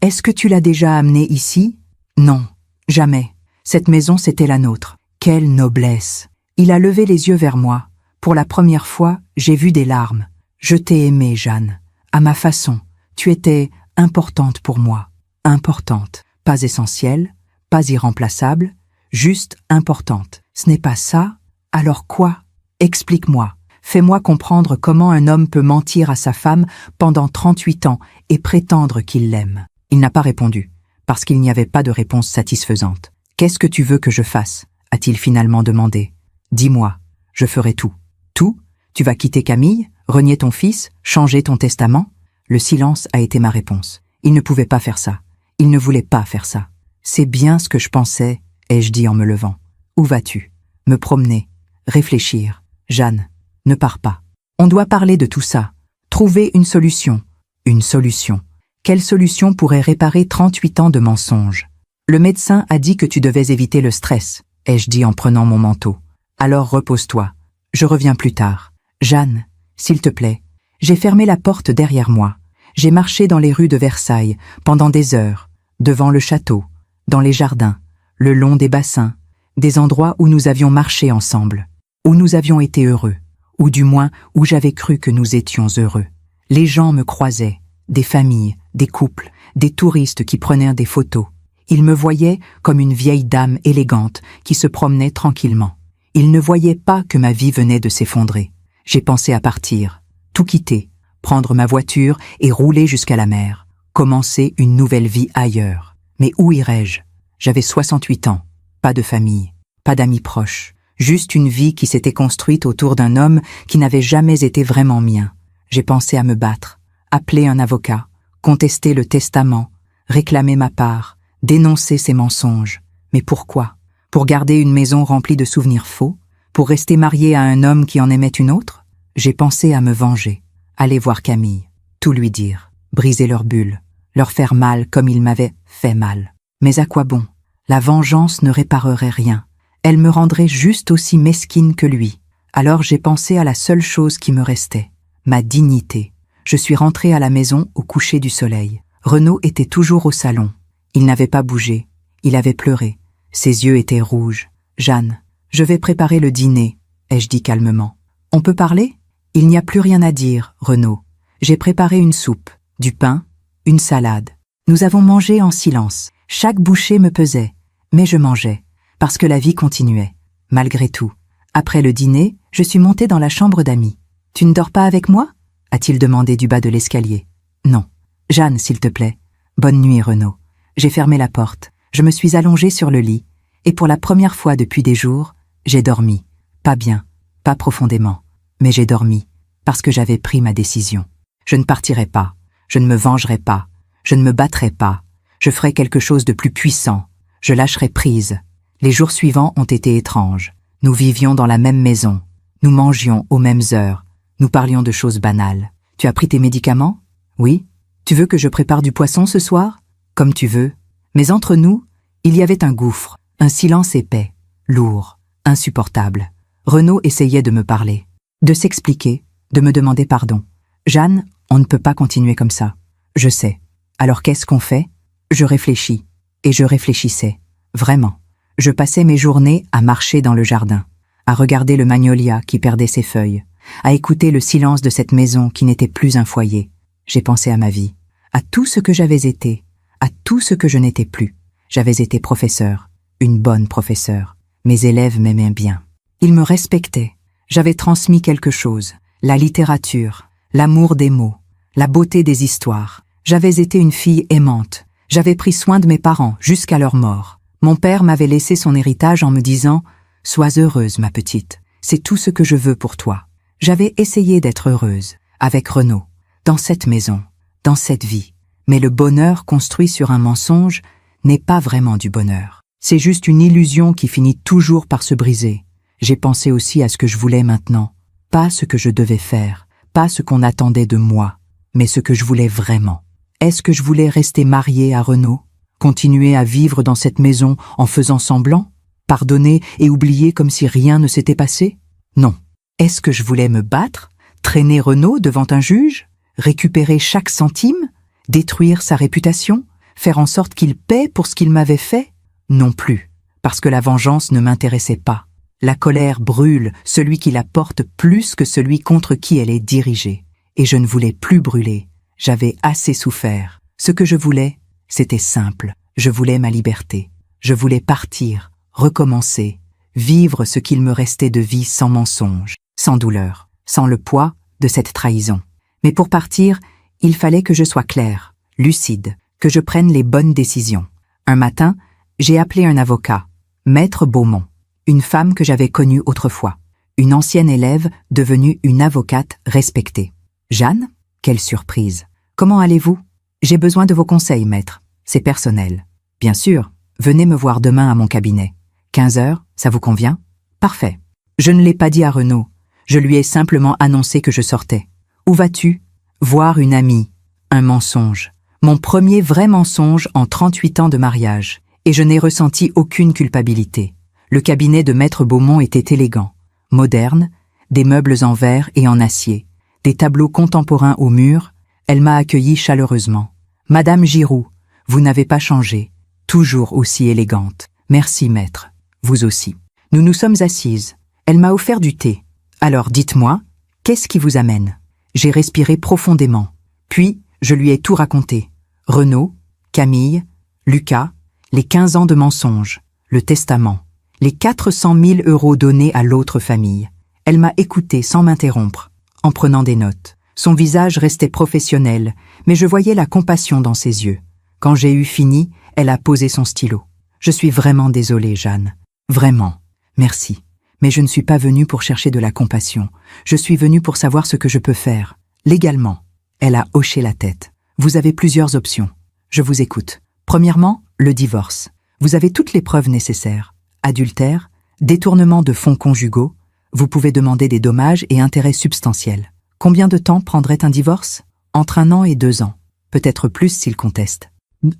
Est-ce que tu l'as déjà amenée ici? Non, jamais. Cette maison, c'était la nôtre. Quelle noblesse! Il a levé les yeux vers moi. Pour la première fois, j'ai vu des larmes. Je t'ai aimée, Jeanne. À ma façon, tu étais importante pour moi. Importante. Pas essentielle, pas irremplaçable, juste importante. Ce n'est pas ça? Alors quoi? Explique-moi. Fais-moi comprendre comment un homme peut mentir à sa femme pendant 38 ans et prétendre qu'il l'aime. Il n'a pas répondu, parce qu'il n'y avait pas de réponse satisfaisante. Qu'est-ce que tu veux que je fasse? A-t-il finalement demandé. Dis-moi, je ferai tout. Tout? Tu vas quitter Camille, renier ton fils, changer ton testament? Le silence a été ma réponse. Il ne pouvait pas faire ça. Il ne voulait pas faire ça. C'est bien ce que je pensais, ai-je dit en me levant. Où vas-tu? Me promener, réfléchir. Jeanne, ne pars pas. On doit parler de tout ça. Trouver une solution. Une solution. Quelle solution pourrait réparer 38 ans de mensonges? Le médecin a dit que tu devais éviter le stress, ai-je dit en prenant mon manteau. Alors repose-toi. Je reviens plus tard. Jeanne, s'il te plaît. J'ai fermé la porte derrière moi. J'ai marché dans les rues de Versailles pendant des heures, devant le château, dans les jardins, le long des bassins, des endroits où nous avions marché ensemble, où nous avions été heureux, ou du moins où j'avais cru que nous étions heureux. Les gens me croisaient, des familles, des couples, des touristes qui prenaient des photos. Ils me voyaient comme une vieille dame élégante qui se promenait tranquillement. Ils ne voyaient pas que ma vie venait de s'effondrer. J'ai pensé à partir, tout quitter, prendre ma voiture et rouler jusqu'à la mer, commencer une nouvelle vie ailleurs. Mais où irais-je? J'avais 68 ans, pas de famille, pas d'amis proches, juste une vie qui s'était construite autour d'un homme qui n'avait jamais été vraiment mien. J'ai pensé à me battre, appeler un avocat, contester le testament, réclamer ma part, dénoncer ces mensonges. Mais pourquoi? Pour garder une maison remplie de souvenirs faux? Pour rester mariée à un homme qui en aimait une autre? J'ai pensé à me venger, aller voir Camille, tout lui dire, briser leur bulle, leur faire mal comme il m'avait fait mal. Mais à quoi bon? La vengeance ne réparerait rien. Elle me rendrait juste aussi mesquine que lui. Alors j'ai pensé à la seule chose qui me restait, ma dignité. Je suis rentrée à la maison au coucher du soleil. Renaud était toujours au salon. Il n'avait pas bougé. Il avait pleuré. Ses yeux étaient rouges. « Jeanne, je vais préparer le dîner », ai-je dit calmement. « On peut parler ?» « Il n'y a plus rien à dire, Renaud. J'ai préparé une soupe, du pain, une salade. Nous avons mangé en silence. Chaque bouchée me pesait, mais je mangeais, parce que la vie continuait. Malgré tout, après le dîner, je suis montée dans la chambre d'Ami. « Tu ne dors pas avec moi ?» a-t-il demandé du bas de l'escalier. « Non. Jeanne, s'il te plaît. Bonne nuit, Renaud. » J'ai fermé la porte. Je me suis allongée sur le lit. Et pour la première fois depuis des jours, j'ai dormi. Pas bien, pas profondément. Mais j'ai dormi, parce que j'avais pris ma décision. Je ne partirai pas, je ne me vengerai pas, je ne me battrai pas, je ferai quelque chose de plus puissant, je lâcherai prise. Les jours suivants ont été étranges. Nous vivions dans la même maison, nous mangions aux mêmes heures, nous parlions de choses banales. « Tu as pris tes médicaments ? » ?»« Oui. »« Tu veux que je prépare du poisson ce soir ? » ?»« Comme tu veux. » Mais entre nous, il y avait un gouffre, un silence épais, lourd, insupportable. Renaud essayait de me parler, de s'expliquer, de me demander pardon. « Jeanne, on ne peut pas continuer comme ça. » « Je sais. Alors qu'est-ce qu'on fait ? » Je réfléchis. Et je réfléchissais. Vraiment. Je passais mes journées à marcher dans le jardin, à regarder le magnolia qui perdait ses feuilles, à écouter le silence de cette maison qui n'était plus un foyer. J'ai pensé à ma vie, à tout ce que j'avais été, à tout ce que je n'étais plus. J'avais été professeur, une bonne professeure. Mes élèves m'aimaient bien. Ils me respectaient. J'avais transmis quelque chose, la littérature, l'amour des mots, la beauté des histoires. J'avais été une fille aimante. J'avais pris soin de mes parents jusqu'à leur mort. Mon père m'avait laissé son héritage en me disant « Sois heureuse, ma petite, c'est tout ce que je veux pour toi. » J'avais essayé d'être heureuse, avec Renaud, dans cette maison, dans cette vie. Mais le bonheur construit sur un mensonge n'est pas vraiment du bonheur. C'est juste une illusion qui finit toujours par se briser. J'ai pensé aussi à ce que je voulais maintenant. Pas ce que je devais faire, pas ce qu'on attendait de moi, mais ce que je voulais vraiment. Est-ce que je voulais rester mariée à Renaud? Continuer à vivre dans cette maison en faisant semblant? Pardonner et oublier comme si rien ne s'était passé? Non. Est-ce que je voulais me battre? Traîner Renaud devant un juge? Récupérer chaque centime? Détruire sa réputation? Faire en sorte qu'il paie pour ce qu'il m'avait fait? Non plus, parce que la vengeance ne m'intéressait pas. La colère brûle celui qui la porte plus que celui contre qui elle est dirigée. Et je ne voulais plus brûler. J'avais assez souffert. Ce que je voulais, c'était simple. Je voulais ma liberté. Je voulais partir, recommencer, vivre ce qu'il me restait de vie sans mensonge, sans douleur, sans le poids de cette trahison. Mais pour partir, il fallait que je sois claire, lucide, que je prenne les bonnes décisions. Un matin, j'ai appelé un avocat, Maître Beaumont, une femme que j'avais connue autrefois, une ancienne élève devenue une avocate respectée. « Jeanne ? Quelle surprise! Comment allez-vous? J'ai besoin de vos conseils, maître. C'est personnel. Bien sûr, venez me voir demain à mon cabinet. 15 heures, ça vous convient? Parfait. Je ne l'ai pas dit à Renaud. Je lui ai simplement annoncé que je sortais. Où vas-tu? Voir une amie. Un mensonge. Mon premier vrai mensonge en 38 ans de mariage. Et je n'ai ressenti aucune culpabilité. Le cabinet de Maître Beaumont était élégant, moderne, des meubles en verre et en acier. Des tableaux contemporains au mur, elle m'a accueilli chaleureusement. « Madame Giroux, vous n'avez pas changé, toujours aussi élégante. Merci, maître, vous aussi. » Nous nous sommes assises. Elle m'a offert du thé. « Alors, dites-moi, qu'est-ce qui vous amène ?» J'ai respiré profondément. Puis, je lui ai tout raconté. Renaud, Camille, Lucas, les 15 ans de mensonges, le testament, les 400 000 € donnés à l'autre famille. Elle m'a écouté sans m'interrompre, en prenant des notes. Son visage restait professionnel, mais je voyais la compassion dans ses yeux. Quand j'ai eu fini, elle a posé son stylo. « Je suis vraiment désolée, Jeanne. Vraiment. Merci. Mais je ne suis pas venue pour chercher de la compassion. Je suis venue pour savoir ce que je peux faire. Légalement. » Elle a hoché la tête. « Vous avez plusieurs options. Je vous écoute. Premièrement, le divorce. Vous avez toutes les preuves nécessaires. Adultère, détournement de fonds conjugaux. Vous pouvez demander des dommages et intérêts substantiels. Combien de temps prendrait un divorce? Entre 1 an et 2 ans. Peut-être plus s'il conteste.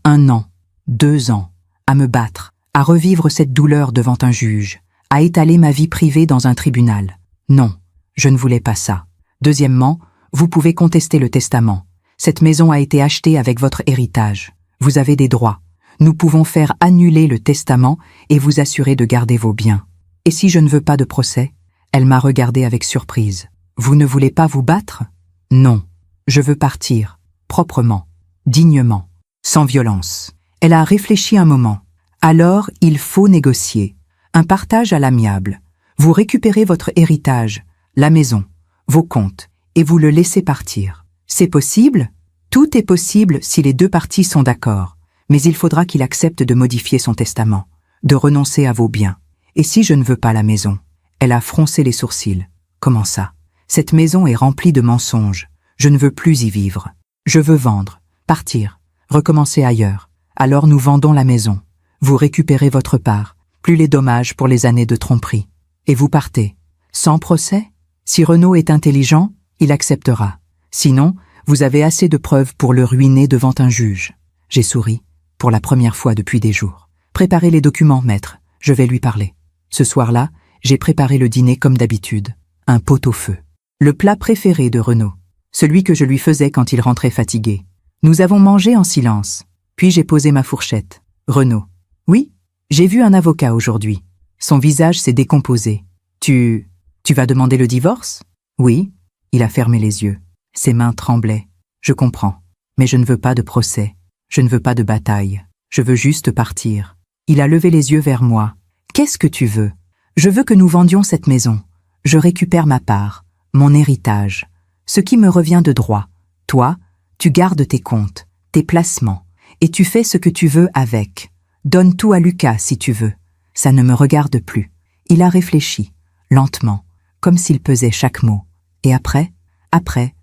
1 an, 2 ans. À me battre, à revivre cette douleur devant un juge, à étaler ma vie privée dans un tribunal. Non, je ne voulais pas ça. Deuxièmement, vous pouvez contester le testament. Cette maison a été achetée avec votre héritage. Vous avez des droits. Nous pouvons faire annuler le testament et vous assurer de garder vos biens. Et si je ne veux pas de procès? Elle m'a regardé avec surprise. Vous ne voulez pas vous battre? Non. Je veux partir, proprement, dignement, sans violence. Elle a réfléchi un moment. Alors, il faut négocier. Un partage à l'amiable. Vous récupérez votre héritage, la maison, vos comptes, et vous le laissez partir. C'est possible? Tout est possible si les 2 parties sont d'accord. Mais il faudra qu'il accepte de modifier son testament, de renoncer à vos biens. Et si je ne veux pas la maison? Elle a froncé les sourcils. Comment ça? Cette maison est remplie de mensonges. Je ne veux plus y vivre. Je veux vendre, partir, recommencer ailleurs. Alors nous vendons la maison. Vous récupérez votre part, plus les dommages pour les années de tromperie. Et vous partez. Sans procès? Si Renaud est intelligent, il acceptera. Sinon, vous avez assez de preuves pour le ruiner devant un juge. J'ai souri, pour la première fois depuis des jours. Préparez les documents, maître. Je vais lui parler. Ce soir-là, j'ai préparé le dîner comme d'habitude. Un pot-au-feu. Le plat préféré de Renaud. Celui que je lui faisais quand il rentrait fatigué. Nous avons mangé en silence. Puis j'ai posé ma fourchette. Renaud. Oui, j'ai vu un avocat aujourd'hui. Son visage s'est décomposé. Tu vas demander le divorce? Oui. Il a fermé les yeux. Ses mains tremblaient. Je comprends. Mais je ne veux pas de procès. Je ne veux pas de bataille. Je veux juste partir. Il a levé les yeux vers moi. Qu'est-ce que tu veux? Je veux que nous vendions cette maison. Je récupère ma part, mon héritage, ce qui me revient de droit. Toi, tu gardes tes comptes, tes placements, et tu fais ce que tu veux avec. Donne tout à Lucas si tu veux. Ça ne me regarde plus. Il a réfléchi, lentement, comme s'il pesait chaque mot. Et après,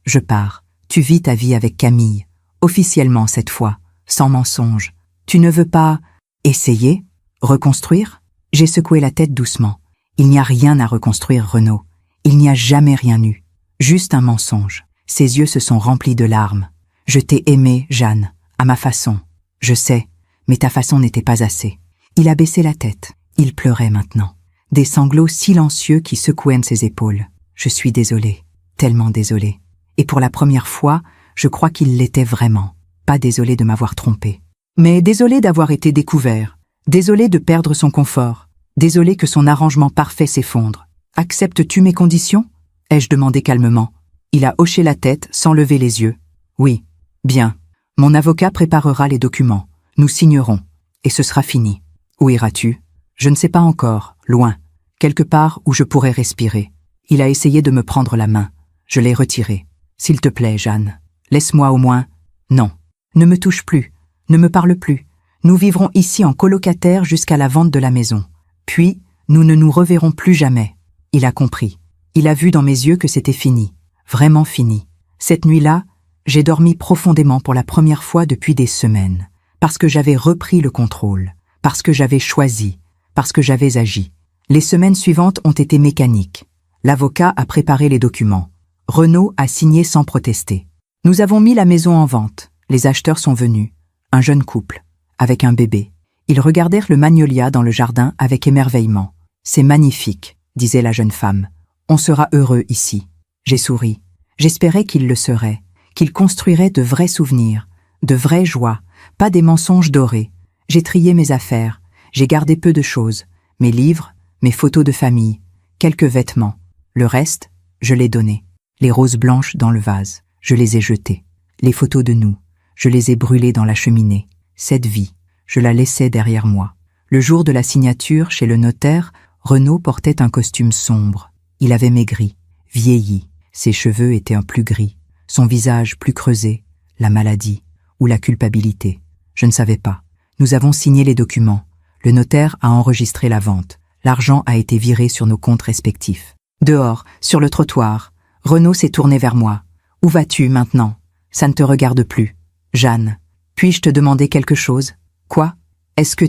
je pars. Tu vis ta vie avec Camille, officiellement cette fois, sans mensonge. Tu ne veux pas essayer? Reconstruire? J'ai secoué la tête doucement. Il n'y a rien à reconstruire, Renaud. Il n'y a jamais rien eu. Juste un mensonge. Ses yeux se sont remplis de larmes. Je t'ai aimée, Jeanne, à ma façon. Je sais, mais ta façon n'était pas assez. Il a baissé la tête. Il pleurait maintenant. Des sanglots silencieux qui secouaient ses épaules. Je suis désolée, tellement désolée. Et pour la première fois, je crois qu'il l'était vraiment. Pas désolé de m'avoir trompée. Mais désolé d'avoir été découvert. Désolé de perdre son confort. Désolé que son arrangement parfait s'effondre. Acceptes-tu mes conditions? Ai-je demandé calmement. Il a hoché la tête sans lever les yeux. Oui, bien. Mon avocat préparera les documents. Nous signerons. Et ce sera fini. Où iras-tu? Je ne sais pas encore, loin. Quelque part où je pourrais respirer. Il a essayé de me prendre la main. Je l'ai retirée. S'il te plaît, Jeanne, laisse-moi au moins... Non. Ne me touche plus. Ne me parle plus. Nous vivrons ici en colocataire jusqu'à la vente de la maison. Puis, nous ne nous reverrons plus jamais. Il a compris. Il a vu dans mes yeux que c'était fini. Vraiment fini. Cette nuit-là, j'ai dormi profondément pour la première fois depuis des semaines. Parce que j'avais repris le contrôle. Parce que j'avais choisi. Parce que j'avais agi. Les semaines suivantes ont été mécaniques. L'avocat a préparé les documents. Renaud a signé sans protester. Nous avons mis la maison en vente. Les acheteurs sont venus. Un jeune couple, avec un bébé. Ils regardèrent le magnolia dans le jardin avec émerveillement. « C'est magnifique », disait la jeune femme. « On sera heureux ici. » J'ai souri. J'espérais qu'il le serait, qu'il construirait de vrais souvenirs, de vraies joies, pas des mensonges dorés. J'ai trié mes affaires. J'ai gardé peu de choses. Mes livres, mes photos de famille, quelques vêtements. Le reste, je l'ai donné. Les roses blanches dans le vase, je les ai jetées. Les photos de nous, je les ai brûlées dans la cheminée. Cette vie, je la laissais derrière moi. Le jour de la signature, chez le notaire, Renaud portait un costume sombre. Il avait maigri, vieilli. Ses cheveux étaient un plus gris, son visage plus creusé. La maladie ou la culpabilité, je ne savais pas. Nous avons signé les documents. Le notaire a enregistré la vente. L'argent a été viré sur nos comptes respectifs. Dehors, sur le trottoir, Renaud s'est tourné vers moi. « Où vas-tu maintenant? Ça ne te regarde plus. Jeanne, puis-je te demander quelque chose? Quoi? Est-ce que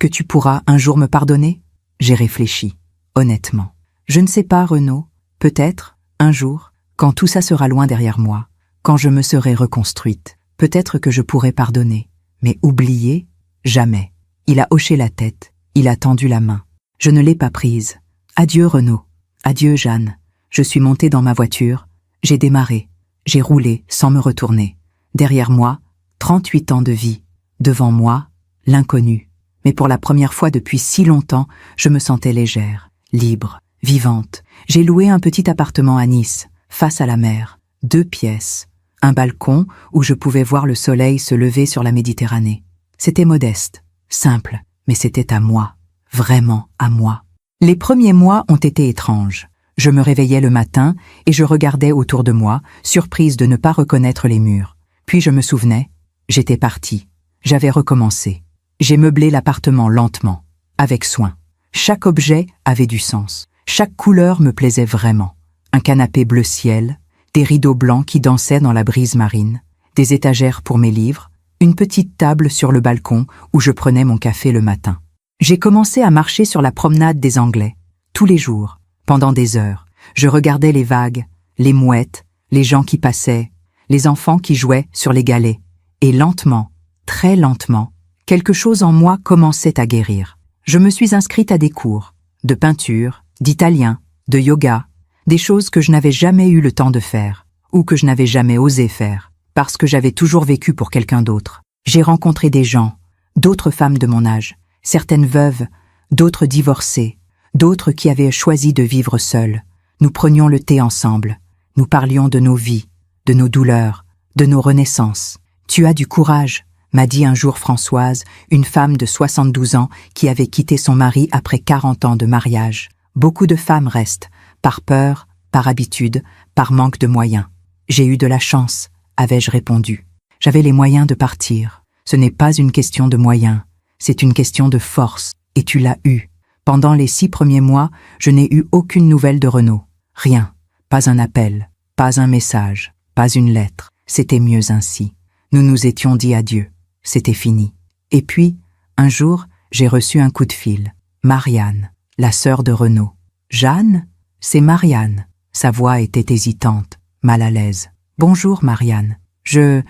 tu pourras un jour me pardonner? » J'ai réfléchi. Honnêtement, Je ne sais pas, Renaud. Peut-être, un jour, quand tout ça sera loin derrière moi, quand je me serai reconstruite, peut-être que je pourrai pardonner. Mais oublier, jamais. Il a hoché la tête, il a tendu la main. Je ne l'ai pas prise. Adieu, Renaud. Adieu, Jeanne. Je suis montée dans ma voiture, j'ai démarré, j'ai roulé sans me retourner. Derrière moi, 38 ans de vie. Devant moi, l'inconnu. Mais pour la première fois depuis si longtemps, je me sentais légère, libre, vivante. J'ai loué un petit appartement à Nice, face à la mer, 2 pièces, un balcon où je pouvais voir le soleil se lever sur la Méditerranée. C'était modeste, simple, mais c'était à moi, vraiment à moi. Les premiers mois ont été étranges. Je me réveillais le matin et je regardais autour de moi, surprise de ne pas reconnaître les murs. Puis je me souvenais, j'étais partie, j'avais recommencé. J'ai meublé l'appartement lentement, avec soin. Chaque objet avait du sens. Chaque couleur me plaisait vraiment. Un canapé bleu ciel, des rideaux blancs qui dansaient dans la brise marine, des étagères pour mes livres, une petite table sur le balcon où je prenais mon café le matin. J'ai commencé à marcher sur la promenade des Anglais, tous les jours, pendant des heures. Je regardais les vagues, les mouettes, les gens qui passaient, les enfants qui jouaient sur les galets. Et lentement, très lentement, quelque chose en moi commençait à guérir. Je me suis inscrite à des cours, de peinture, d'italien, de yoga, des choses que je n'avais jamais eu le temps de faire, ou que je n'avais jamais osé faire, parce que j'avais toujours vécu pour quelqu'un d'autre. J'ai rencontré des gens, d'autres femmes de mon âge, certaines veuves, d'autres divorcées, d'autres qui avaient choisi de vivre seules. Nous prenions le thé ensemble, nous parlions de nos vies, de nos douleurs, de nos renaissances. Tu as du courage, m'a dit un jour Françoise, une femme de 72 ans qui avait quitté son mari après 40 ans de mariage. Beaucoup de femmes restent, par peur, par habitude, par manque de moyens. J'ai eu de la chance, avais-je répondu. J'avais les moyens de partir. Ce n'est pas une question de moyens, c'est une question de force, et tu l'as eue. Pendant les 6 premiers mois, je n'ai eu aucune nouvelle de Renaud. Rien, pas un appel, pas un message, pas une lettre. C'était mieux ainsi. Nous nous étions dit adieu. C'était fini. Et puis, un jour, j'ai reçu un coup de fil. Marianne, la sœur de Renaud. Jeanne, c'est Marianne. Sa voix était hésitante, mal à l'aise. Bonjour Marianne. Je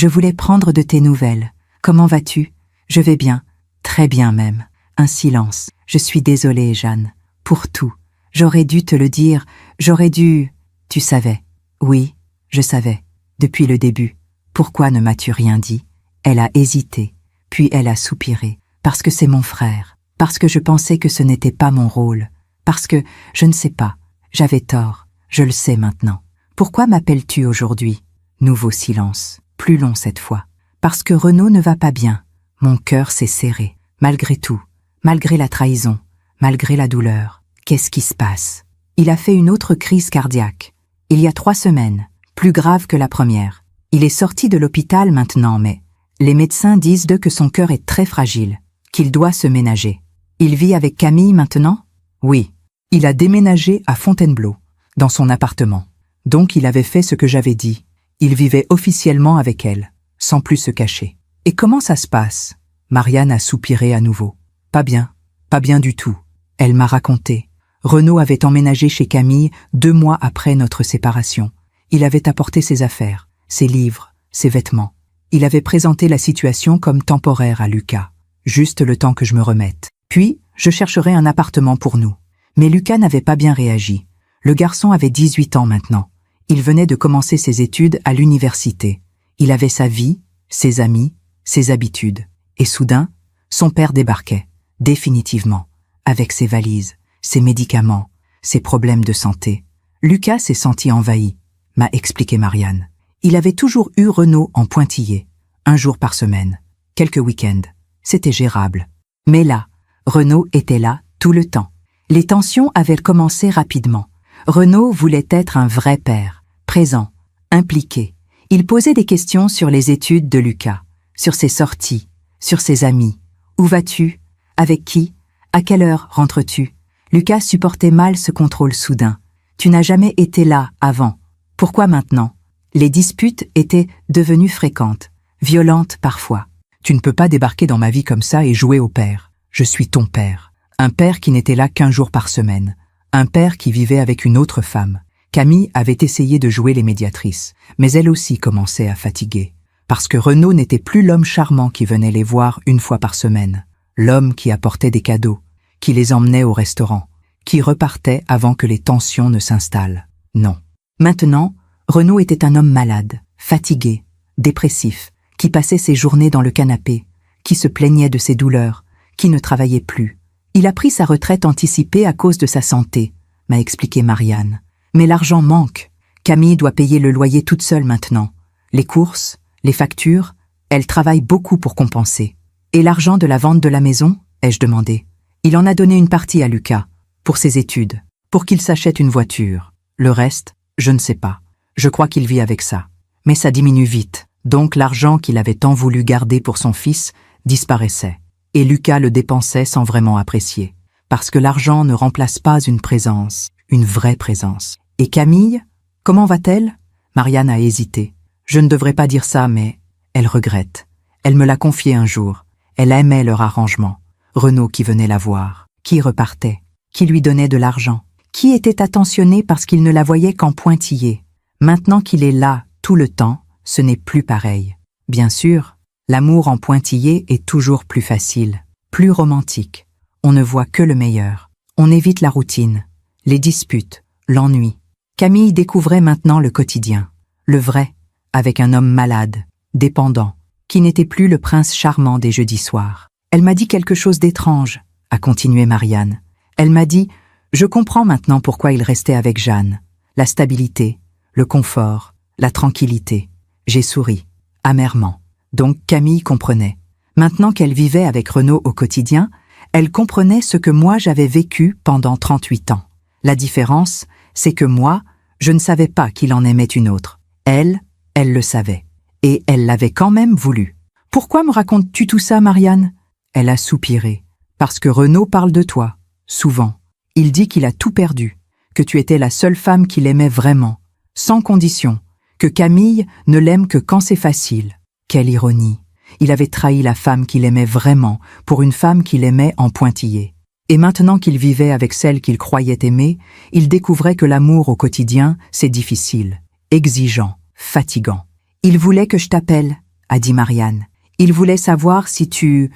voulais prendre de tes nouvelles. Comment vas-tu? Je vais bien. Très bien même. Un silence. Je suis désolée, Jeanne. Pour tout. J'aurais dû te le dire. J'aurais dû... Tu savais. Oui, je savais. Depuis le début. Pourquoi ne m'as-tu rien dit? Elle a hésité. Puis elle a soupiré. Parce que c'est mon frère. Parce que je pensais que ce n'était pas mon rôle. Parce que, je ne sais pas. J'avais tort. Je le sais maintenant. Pourquoi m'appelles-tu aujourd'hui? Nouveau silence. Plus long cette fois. Parce que Renaud ne va pas bien. Mon cœur s'est serré. Malgré tout. Malgré la trahison. Malgré la douleur. Qu'est-ce qui se passe? Il a fait une autre crise cardiaque. Il y a 3 semaines. Plus grave que la première. Il est sorti de l'hôpital maintenant, mais les médecins disent que son cœur est très fragile, qu'il doit se ménager. Il vit avec Camille maintenant? Oui. Il a déménagé à Fontainebleau, dans son appartement. Donc il avait fait ce que j'avais dit. Il vivait officiellement avec elle, sans plus se cacher. Et comment ça se passe? Marianne a soupiré à nouveau. Pas bien du tout. Elle m'a raconté. Renaud avait emménagé chez Camille 2 mois après notre séparation. Il avait apporté ses affaires, ses livres, ses vêtements. Il avait présenté la situation comme temporaire à Lucas, juste le temps que je me remette. Puis, je chercherai un appartement pour nous. Mais Lucas n'avait pas bien réagi. Le garçon avait 18 ans maintenant. Il venait de commencer ses études à l'université. Il avait sa vie, ses amis, ses habitudes. Et soudain, son père débarquait, définitivement, avec ses valises, ses médicaments, ses problèmes de santé. Lucas s'est senti envahi, m'a expliqué Marianne. Il avait toujours eu Renaud en pointillé, 1 jour par semaine, quelques week-ends. C'était gérable. Mais là, Renaud était là tout le temps. Les tensions avaient commencé rapidement. Renaud voulait être un vrai père, présent, impliqué. Il posait des questions sur les études de Lucas, sur ses sorties, sur ses amis. Où vas-tu? Avec qui? À quelle heure rentres-tu? Lucas supportait mal ce contrôle soudain. Tu n'as jamais été là avant. Pourquoi maintenant? Les disputes étaient devenues fréquentes, violentes parfois. Tu ne peux pas débarquer dans ma vie comme ça et jouer au père. Je suis ton père. Un père qui n'était là qu'1 jour par semaine. Un père qui vivait avec une autre femme. Camille avait essayé de jouer les médiatrices, mais elle aussi commençait à fatiguer. Parce que Renaud n'était plus l'homme charmant qui venait les voir une fois par semaine. L'homme qui apportait des cadeaux, qui les emmenait au restaurant, qui repartait avant que les tensions ne s'installent. Non. Maintenant, Renaud était un homme malade, fatigué, dépressif, qui passait ses journées dans le canapé, qui se plaignait de ses douleurs, qui ne travaillait plus. Il a pris sa retraite anticipée à cause de sa santé, m'a expliqué Marianne. Mais l'argent manque. Camille doit payer le loyer toute seule maintenant. Les courses, les factures, elle travaille beaucoup pour compenser. Et l'argent de la vente de la maison, ai-je demandé. Il en a donné une partie à Lucas, pour ses études, pour qu'il s'achète une voiture. Le reste, je ne sais pas. Je crois qu'il vit avec ça. Mais ça diminue vite. Donc l'argent qu'il avait tant voulu garder pour son fils disparaissait. Et Lucas le dépensait sans vraiment apprécier. Parce que l'argent ne remplace pas une présence, une vraie présence. Et Camille, comment va-t-elle? Marianne a hésité. Je ne devrais pas dire ça, mais elle regrette. Elle me l'a confié un jour. Elle aimait leur arrangement. Renaud qui venait la voir, qui repartait, qui lui donnait de l'argent, qui était attentionné parce qu'il ne la voyait qu'en pointillé. Maintenant qu'il est là tout le temps, ce n'est plus pareil. Bien sûr, l'amour en pointillé est toujours plus facile, plus romantique. On ne voit que le meilleur. On évite la routine, les disputes, l'ennui. Camille découvrait maintenant le quotidien, le vrai, avec un homme malade, dépendant, qui n'était plus le prince charmant des jeudis soirs. Elle m'a dit quelque chose d'étrange, a continué Marianne. Elle m'a dit « Je comprends maintenant pourquoi il restait avec Jeanne. La stabilité, le confort, la tranquillité. » J'ai souri, amèrement. Donc Camille comprenait. Maintenant qu'elle vivait avec Renaud au quotidien, elle comprenait ce que moi j'avais vécu pendant 38 ans. La différence, c'est que moi, je ne savais pas qu'il en aimait une autre. Elle le savait. Et elle l'avait quand même voulu. « Pourquoi me racontes-tu tout ça, Marianne ?» Elle a soupiré. « Parce que Renaud parle de toi, souvent. Il dit qu'il a tout perdu, que tu étais la seule femme qu'il aimait vraiment, sans condition, que Camille ne l'aime que quand c'est facile. » Quelle ironie. Il avait trahi la femme qu'il aimait vraiment pour une femme qu'il aimait en pointillé. Et maintenant qu'il vivait avec celle qu'il croyait aimer, il découvrait que l'amour au quotidien, c'est difficile, exigeant, fatigant. « Il voulait que je t'appelle, » a dit Marianne. « Il voulait savoir si tu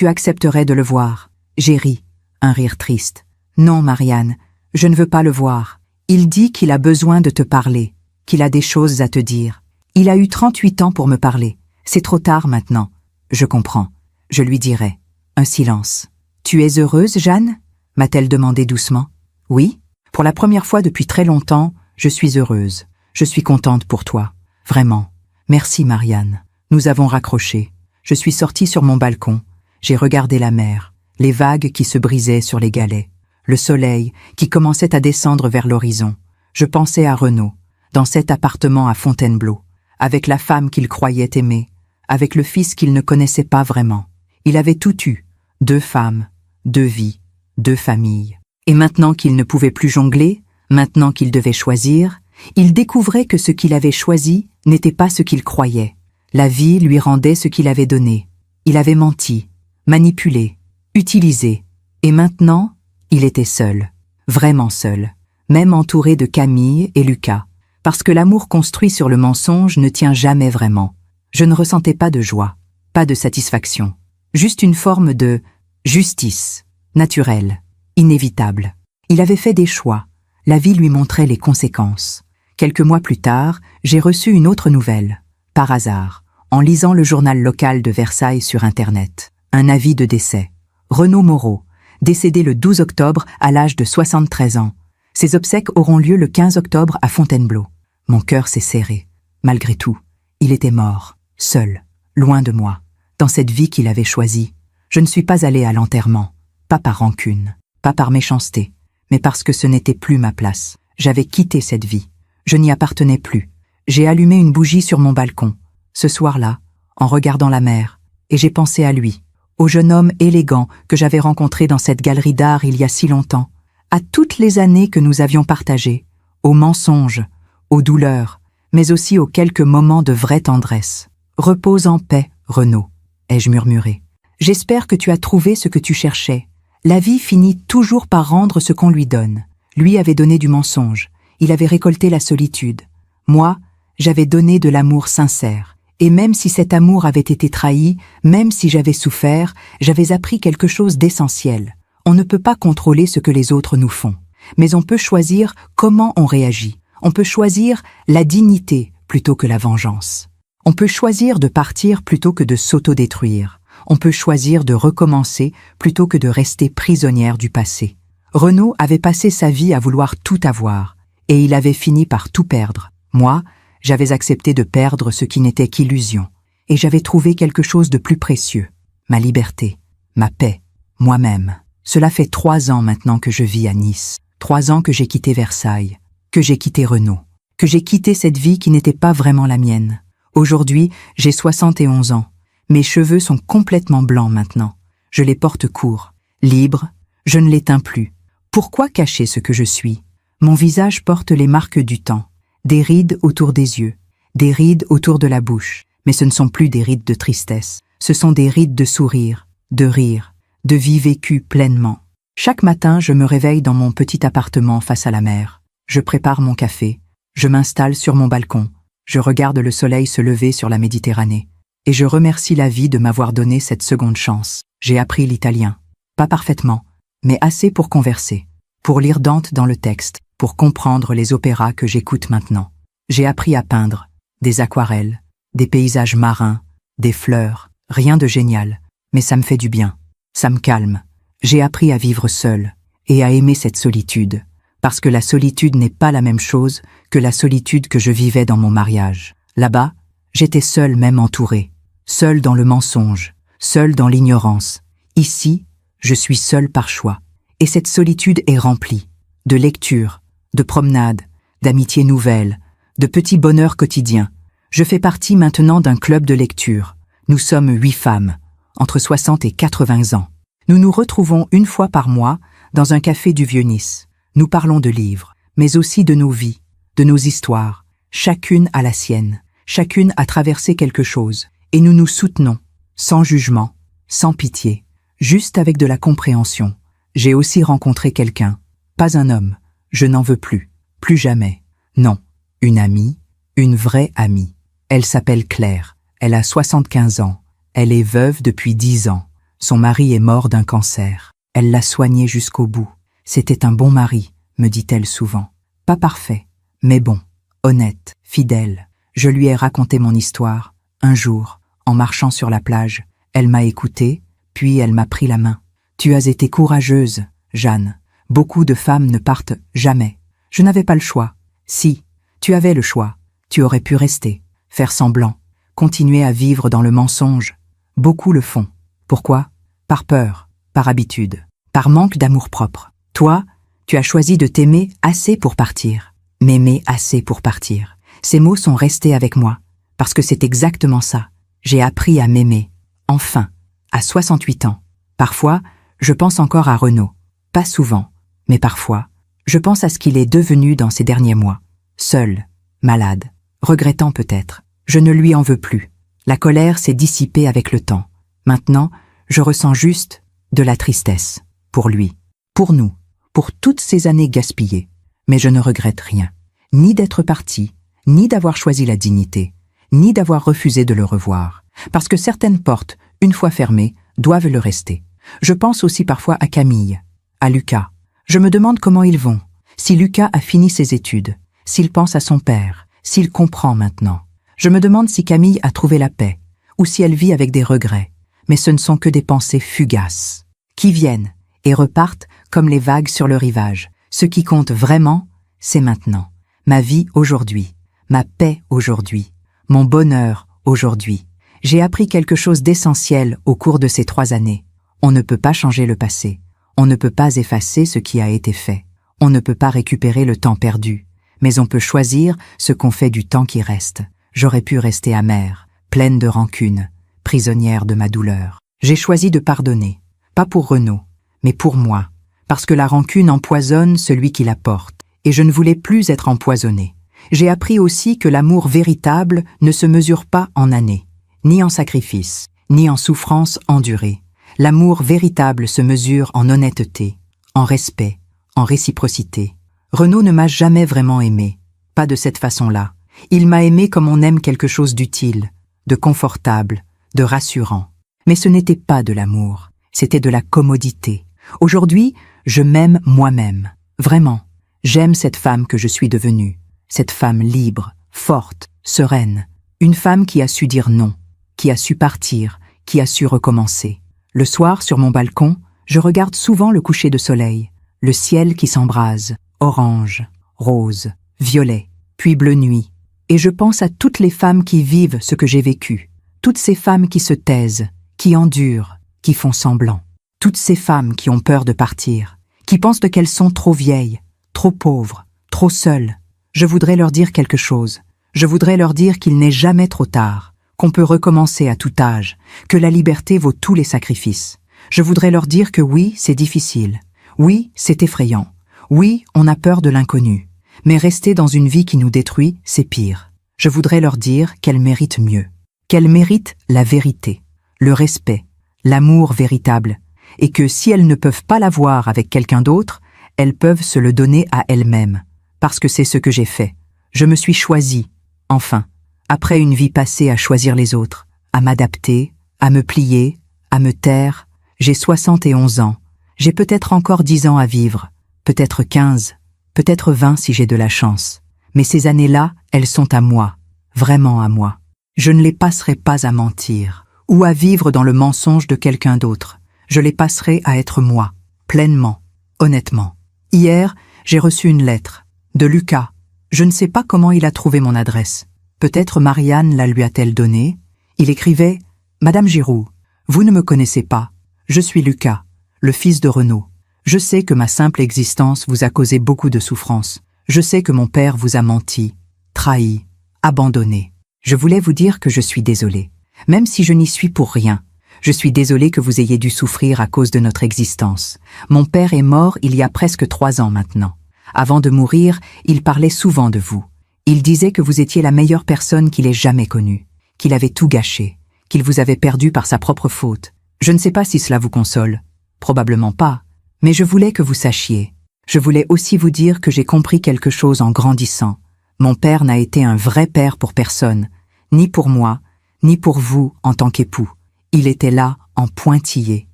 accepterais de le voir. » J'ai ri, un rire triste. « Non, Marianne, je ne veux pas le voir. Il dit qu'il a besoin de te parler, qu'il a des choses à te dire. Il a eu 38 ans pour me parler. C'est trop tard maintenant. Je comprends. Je lui dirai. » Un silence. « Tu es heureuse, Jeanne ?» m'a-t-elle demandé doucement. « Oui, pour la première fois depuis très longtemps, je suis heureuse. Je suis contente pour toi. Vraiment. Merci, Marianne. » Nous avons raccroché. Je suis sortie sur mon balcon. J'ai regardé la mer, les vagues qui se brisaient sur les galets, le soleil qui commençait à descendre vers l'horizon. Je pensais à Renaud, dans cet appartement à Fontainebleau, avec la femme qu'il croyait aimer, avec le fils qu'il ne connaissait pas vraiment. Il avait tout eu, 2 femmes, 2 vies, 2 familles. Et maintenant qu'il ne pouvait plus jongler, maintenant qu'il devait choisir, il découvrait que ce qu'il avait choisi n'était pas ce qu'il croyait. La vie lui rendait ce qu'il avait donné. Il avait menti, manipulé, utilisé. Et maintenant, il était seul, vraiment seul, même entouré de Camille et Lucas. Parce que l'amour construit sur le mensonge ne tient jamais vraiment. Je ne ressentais pas de joie, pas de satisfaction. Juste une forme de justice, naturelle, inévitable. Il avait fait des choix. La vie lui montrait les conséquences. Quelques mois plus tard, j'ai reçu une autre nouvelle. Par hasard, en lisant le journal local de Versailles sur Internet. Un avis de décès. Renaud Moreau, décédé le 12 octobre à l'âge de 73 ans. Ses obsèques auront lieu le 15 octobre à Fontainebleau. Mon cœur s'est serré. Malgré tout, il était mort, seul, loin de moi, dans cette vie qu'il avait choisie. Je ne suis pas allée à l'enterrement, pas par rancune, pas par méchanceté, mais parce que ce n'était plus ma place. J'avais quitté cette vie. Je n'y appartenais plus. J'ai allumé une bougie sur mon balcon, ce soir-là, en regardant la mer, et j'ai pensé à lui, au jeune homme élégant que j'avais rencontré dans cette galerie d'art il y a si longtemps, à toutes les années que nous avions partagées, aux mensonges, aux douleurs, mais aussi aux quelques moments de vraie tendresse. « Repose en paix, Renaud », ai-je murmuré. « J'espère que tu as trouvé ce que tu cherchais. La vie finit toujours par rendre ce qu'on lui donne. » Lui avait donné du mensonge, il avait récolté la solitude. Moi, j'avais donné de l'amour sincère. Et même si cet amour avait été trahi, même si j'avais souffert, j'avais appris quelque chose d'essentiel. On ne peut pas contrôler ce que les autres nous font, mais on peut choisir comment on réagit. On peut choisir la dignité plutôt que la vengeance. On peut choisir de partir plutôt que de s'autodétruire. On peut choisir de recommencer plutôt que de rester prisonnière du passé. Renaud avait passé sa vie à vouloir tout avoir, et il avait fini par tout perdre. Moi, j'avais accepté de perdre ce qui n'était qu'illusion, et j'avais trouvé quelque chose de plus précieux, ma liberté, ma paix, moi-même. Cela fait 3 ans maintenant que je vis à Nice, 3 ans que j'ai quitté Versailles, que j'ai quitté Renaud, que j'ai quitté cette vie qui n'était pas vraiment la mienne. Aujourd'hui, j'ai 71 ans. Mes cheveux sont complètement blancs maintenant. Je les porte courts, libres, je ne les teins plus. Pourquoi cacher ce que je suis? Mon visage porte les marques du temps. Des rides autour des yeux, des rides autour de la bouche, mais ce ne sont plus des rides de tristesse, ce sont des rides de sourire, de rire, de vie vécue pleinement. Chaque matin, je me réveille dans mon petit appartement face à la mer. Je prépare mon café, je m'installe sur mon balcon, je regarde le soleil se lever sur la Méditerranée, et je remercie la vie de m'avoir donné cette seconde chance. J'ai appris l'italien, pas parfaitement, mais assez pour converser, pour lire Dante dans le texte, pour comprendre les opéras que j'écoute maintenant. J'ai appris à peindre, des aquarelles, des paysages marins, des fleurs, rien de génial, mais ça me fait du bien, ça me calme. J'ai appris à vivre seul et à aimer cette solitude, parce que la solitude n'est pas la même chose que la solitude que je vivais dans mon mariage. Là-bas, j'étais seul même entouré, seul dans le mensonge, seul dans l'ignorance. Ici, je suis seul par choix, et cette solitude est remplie de lectures, de promenades, d'amitiés nouvelles, de petits bonheurs quotidiens. Je fais partie maintenant d'un club de lecture. Nous sommes 8 femmes, entre 60 et 80 ans. Nous nous retrouvons une fois par mois dans un café du Vieux-Nice. Nous parlons de livres, mais aussi de nos vies, de nos histoires. Chacune a la sienne, chacune a traversé quelque chose, et nous nous soutenons, sans jugement, sans pitié, juste avec de la compréhension. J'ai aussi rencontré quelqu'un, pas un homme. Je n'en veux plus, plus jamais. Non, une amie, une vraie amie. Elle s'appelle Claire, elle a 75 ans, elle est veuve depuis 10 ans. Son mari est mort d'un cancer. Elle l'a soigné jusqu'au bout. C'était un bon mari, me dit-elle souvent. Pas parfait, mais bon, honnête, fidèle. Je lui ai raconté mon histoire. Un jour, en marchant sur la plage, elle m'a écoutée, puis elle m'a pris la main. Tu as été courageuse, Jeanne. Beaucoup de femmes ne partent jamais. Je n'avais pas le choix. Si, tu avais le choix. Tu aurais pu rester, faire semblant, continuer à vivre dans le mensonge. Beaucoup le font. Pourquoi? Par peur, par habitude, par manque d'amour-propre. Toi, tu as choisi de t'aimer assez pour partir. M'aimer assez pour partir. Ces mots sont restés avec moi, parce que c'est exactement ça. J'ai appris à m'aimer, enfin, à 68 ans. Parfois, je pense encore à Renaud. Pas souvent. Mais parfois, je pense à ce qu'il est devenu dans ces derniers mois. Seul, malade, regrettant peut-être. Je ne lui en veux plus. La colère s'est dissipée avec le temps. Maintenant, je ressens juste de la tristesse. Pour lui, pour nous, pour toutes ces années gaspillées. Mais je ne regrette rien. Ni d'être parti, ni d'avoir choisi la dignité, ni d'avoir refusé de le revoir. Parce que certaines portes, une fois fermées, doivent le rester. Je pense aussi parfois à Camille, à Lucas. Je me demande comment ils vont, si Lucas a fini ses études, s'il pense à son père, s'il comprend maintenant. Je me demande si Camille a trouvé la paix, ou si elle vit avec des regrets. Mais ce ne sont que des pensées fugaces, qui viennent et repartent comme les vagues sur le rivage. Ce qui compte vraiment, c'est maintenant. Ma vie aujourd'hui, ma paix aujourd'hui, mon bonheur aujourd'hui. J'ai appris quelque chose d'essentiel au cours de ces 3 années. On ne peut pas changer le passé. On ne peut pas effacer ce qui a été fait. On ne peut pas récupérer le temps perdu. Mais on peut choisir ce qu'on fait du temps qui reste. J'aurais pu rester amère, pleine de rancune, prisonnière de ma douleur. J'ai choisi de pardonner. Pas pour Renaud, mais pour moi. Parce que la rancune empoisonne celui qui la porte. Et je ne voulais plus être empoisonnée. J'ai appris aussi que l'amour véritable ne se mesure pas en années, ni en sacrifices, ni en souffrances endurées. L'amour véritable se mesure en honnêteté, en respect, en réciprocité, Renaud ne m'a jamais vraiment aimé, pas de cette façon-là. Il m'a aimé comme on aime quelque chose d'utile, de confortable, de rassurant. Mais ce n'était pas de l'amour, c'était de la commodité. Aujourd'hui, je m'aime moi-même, vraiment. J'aime cette femme que je suis devenue, cette femme libre, forte, sereine. Une femme qui a su dire non, qui a su partir, qui a su recommencer. Le soir, sur mon balcon, je regarde souvent le coucher de soleil, le ciel qui s'embrase, orange, rose, violet, puis bleu nuit. Et je pense à toutes les femmes qui vivent ce que j'ai vécu, toutes ces femmes qui se taisent, qui endurent, qui font semblant. Toutes ces femmes qui ont peur de partir, qui pensent qu'elles sont trop vieilles, trop pauvres, trop seules. Je voudrais leur dire quelque chose. Je voudrais leur dire qu'il n'est jamais trop tard, qu'on peut recommencer à tout âge, que la liberté vaut tous les sacrifices. Je voudrais leur dire que oui, c'est difficile. Oui, c'est effrayant. Oui, on a peur de l'inconnu. Mais rester dans une vie qui nous détruit, c'est pire. Je voudrais leur dire qu'elles méritent mieux. Qu'elles méritent la vérité, le respect, l'amour véritable, et que si elles ne peuvent pas l'avoir avec quelqu'un d'autre, elles peuvent se le donner à elles-mêmes. Parce que c'est ce que j'ai fait. Je me suis choisie, enfin, après une vie passée à choisir les autres, à m'adapter, à me plier, à me taire. J'ai 71 ans. J'ai peut-être encore 10 ans à vivre, peut-être 15, peut-être 20 si j'ai de la chance. Mais ces années-là, elles sont à moi, vraiment à moi. Je ne les passerai pas à mentir, ou à vivre dans le mensonge de quelqu'un d'autre. Je les passerai à être moi, pleinement, honnêtement. Hier, j'ai reçu une lettre, de Lucas. Je ne sais pas comment il a trouvé mon adresse. Peut-être Marianne la lui a-t-elle donnée. Il écrivait « Madame Giroux, vous ne me connaissez pas. Je suis Lucas, le fils de Renaud. Je sais que ma simple existence vous a causé beaucoup de souffrance. Je sais que mon père vous a menti, trahi, abandonné. Je voulais vous dire que je suis désolé, même si je n'y suis pour rien. Je suis désolé que vous ayez dû souffrir à cause de notre existence. Mon père est mort il y a presque 3 ans maintenant. Avant de mourir, il parlait souvent de vous. Il disait que vous étiez la meilleure personne qu'il ait jamais connue, qu'il avait tout gâché, qu'il vous avait perdu par sa propre faute. Je ne sais pas si cela vous console. Probablement pas. Mais je voulais que vous sachiez. Je voulais aussi vous dire que j'ai compris quelque chose en grandissant. Mon père n'a été un vrai père pour personne, ni pour moi, ni pour vous en tant qu'époux. Il était là, en pointillé,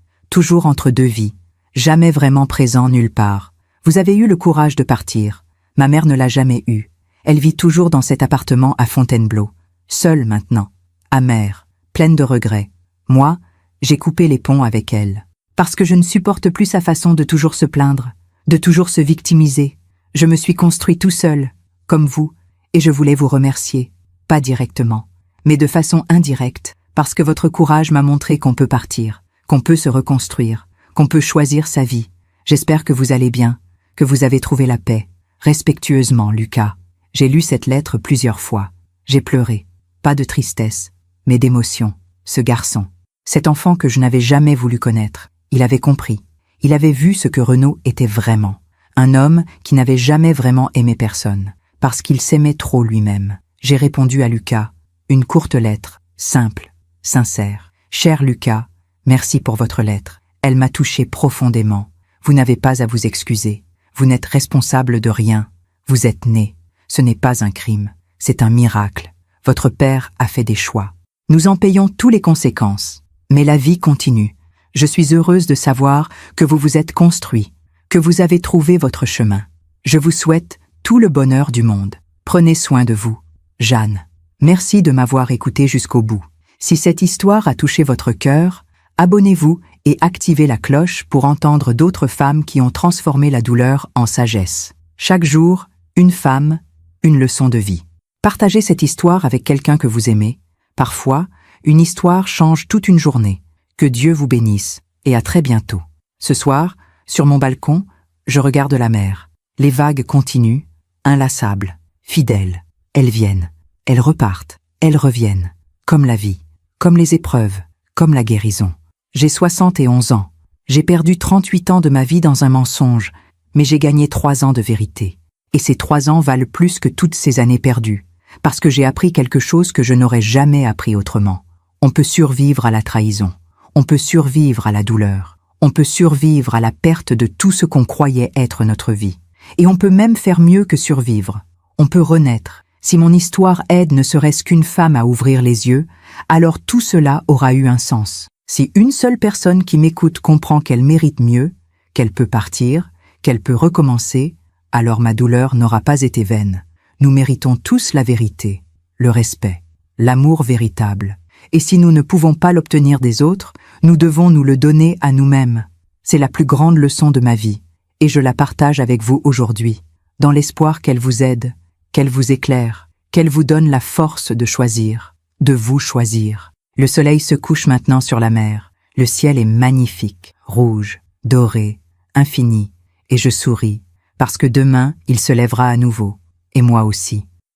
toujours entre deux vies, jamais vraiment présent nulle part. Vous avez eu le courage de partir. Ma mère ne l'a jamais eu. Elle vit toujours dans cet appartement à Fontainebleau, seule maintenant, amère, pleine de regrets. Moi, j'ai coupé les ponts avec elle. Parce que je ne supporte plus sa façon de toujours se plaindre, de toujours se victimiser. Je me suis construit tout seul, comme vous, et je voulais vous remercier, pas directement, mais de façon indirecte, parce que votre courage m'a montré qu'on peut partir, qu'on peut se reconstruire, qu'on peut choisir sa vie. J'espère que vous allez bien, que vous avez trouvé la paix. Respectueusement, Lucas. J'ai lu cette lettre plusieurs fois. J'ai pleuré, pas de tristesse, mais d'émotion. Ce garçon, cet enfant que je n'avais jamais voulu connaître. Il avait compris. Il avait vu ce que Renaud était vraiment. Un homme qui n'avait jamais vraiment aimé personne, parce qu'il s'aimait trop lui-même. J'ai répondu à Lucas, une courte lettre, simple, sincère. Cher Lucas, merci pour votre lettre. Elle m'a touché profondément. Vous n'avez pas à vous excuser. Vous n'êtes responsable de rien. Vous êtes né. Ce n'est pas un crime. C'est un miracle. Votre père a fait des choix. Nous en payons toutes les conséquences. Mais la vie continue. Je suis heureuse de savoir que vous vous êtes construit, que vous avez trouvé votre chemin. Je vous souhaite tout le bonheur du monde. Prenez soin de vous. Jeanne. Merci de m'avoir écouté jusqu'au bout. Si cette histoire a touché votre cœur, abonnez-vous et activez la cloche pour entendre d'autres femmes qui ont transformé la douleur en sagesse. Chaque jour, une femme, une leçon de vie. Partagez cette histoire avec quelqu'un que vous aimez. Parfois, une histoire change toute une journée. Que Dieu vous bénisse et à très bientôt. Ce soir, sur mon balcon, je regarde la mer. Les vagues continuent, inlassables, fidèles. Elles viennent, elles repartent, elles reviennent. Comme la vie, comme les épreuves, comme la guérison. J'ai 71 ans. J'ai perdu 38 ans de ma vie dans un mensonge, mais j'ai gagné 3 ans de vérité. Et ces 3 ans valent plus que toutes ces années perdues, parce que j'ai appris quelque chose que je n'aurais jamais appris autrement. On peut survivre à la trahison. On peut survivre à la douleur. On peut survivre à la perte de tout ce qu'on croyait être notre vie. Et on peut même faire mieux que survivre. On peut renaître. Si mon histoire aide ne serait-ce qu'une femme à ouvrir les yeux, alors tout cela aura eu un sens. Si une seule personne qui m'écoute comprend qu'elle mérite mieux, qu'elle peut partir, qu'elle peut recommencer, alors ma douleur n'aura pas été vaine. Nous méritons tous la vérité, le respect, l'amour véritable. Et si nous ne pouvons pas l'obtenir des autres, nous devons nous le donner à nous-mêmes. C'est la plus grande leçon de ma vie, et je la partage avec vous aujourd'hui, dans l'espoir qu'elle vous aide, qu'elle vous éclaire, qu'elle vous donne la force de choisir, de vous choisir. Le soleil se couche maintenant sur la mer, le ciel est magnifique, rouge, doré, infini, et je souris, parce que demain il se lèvera à nouveau, et moi aussi.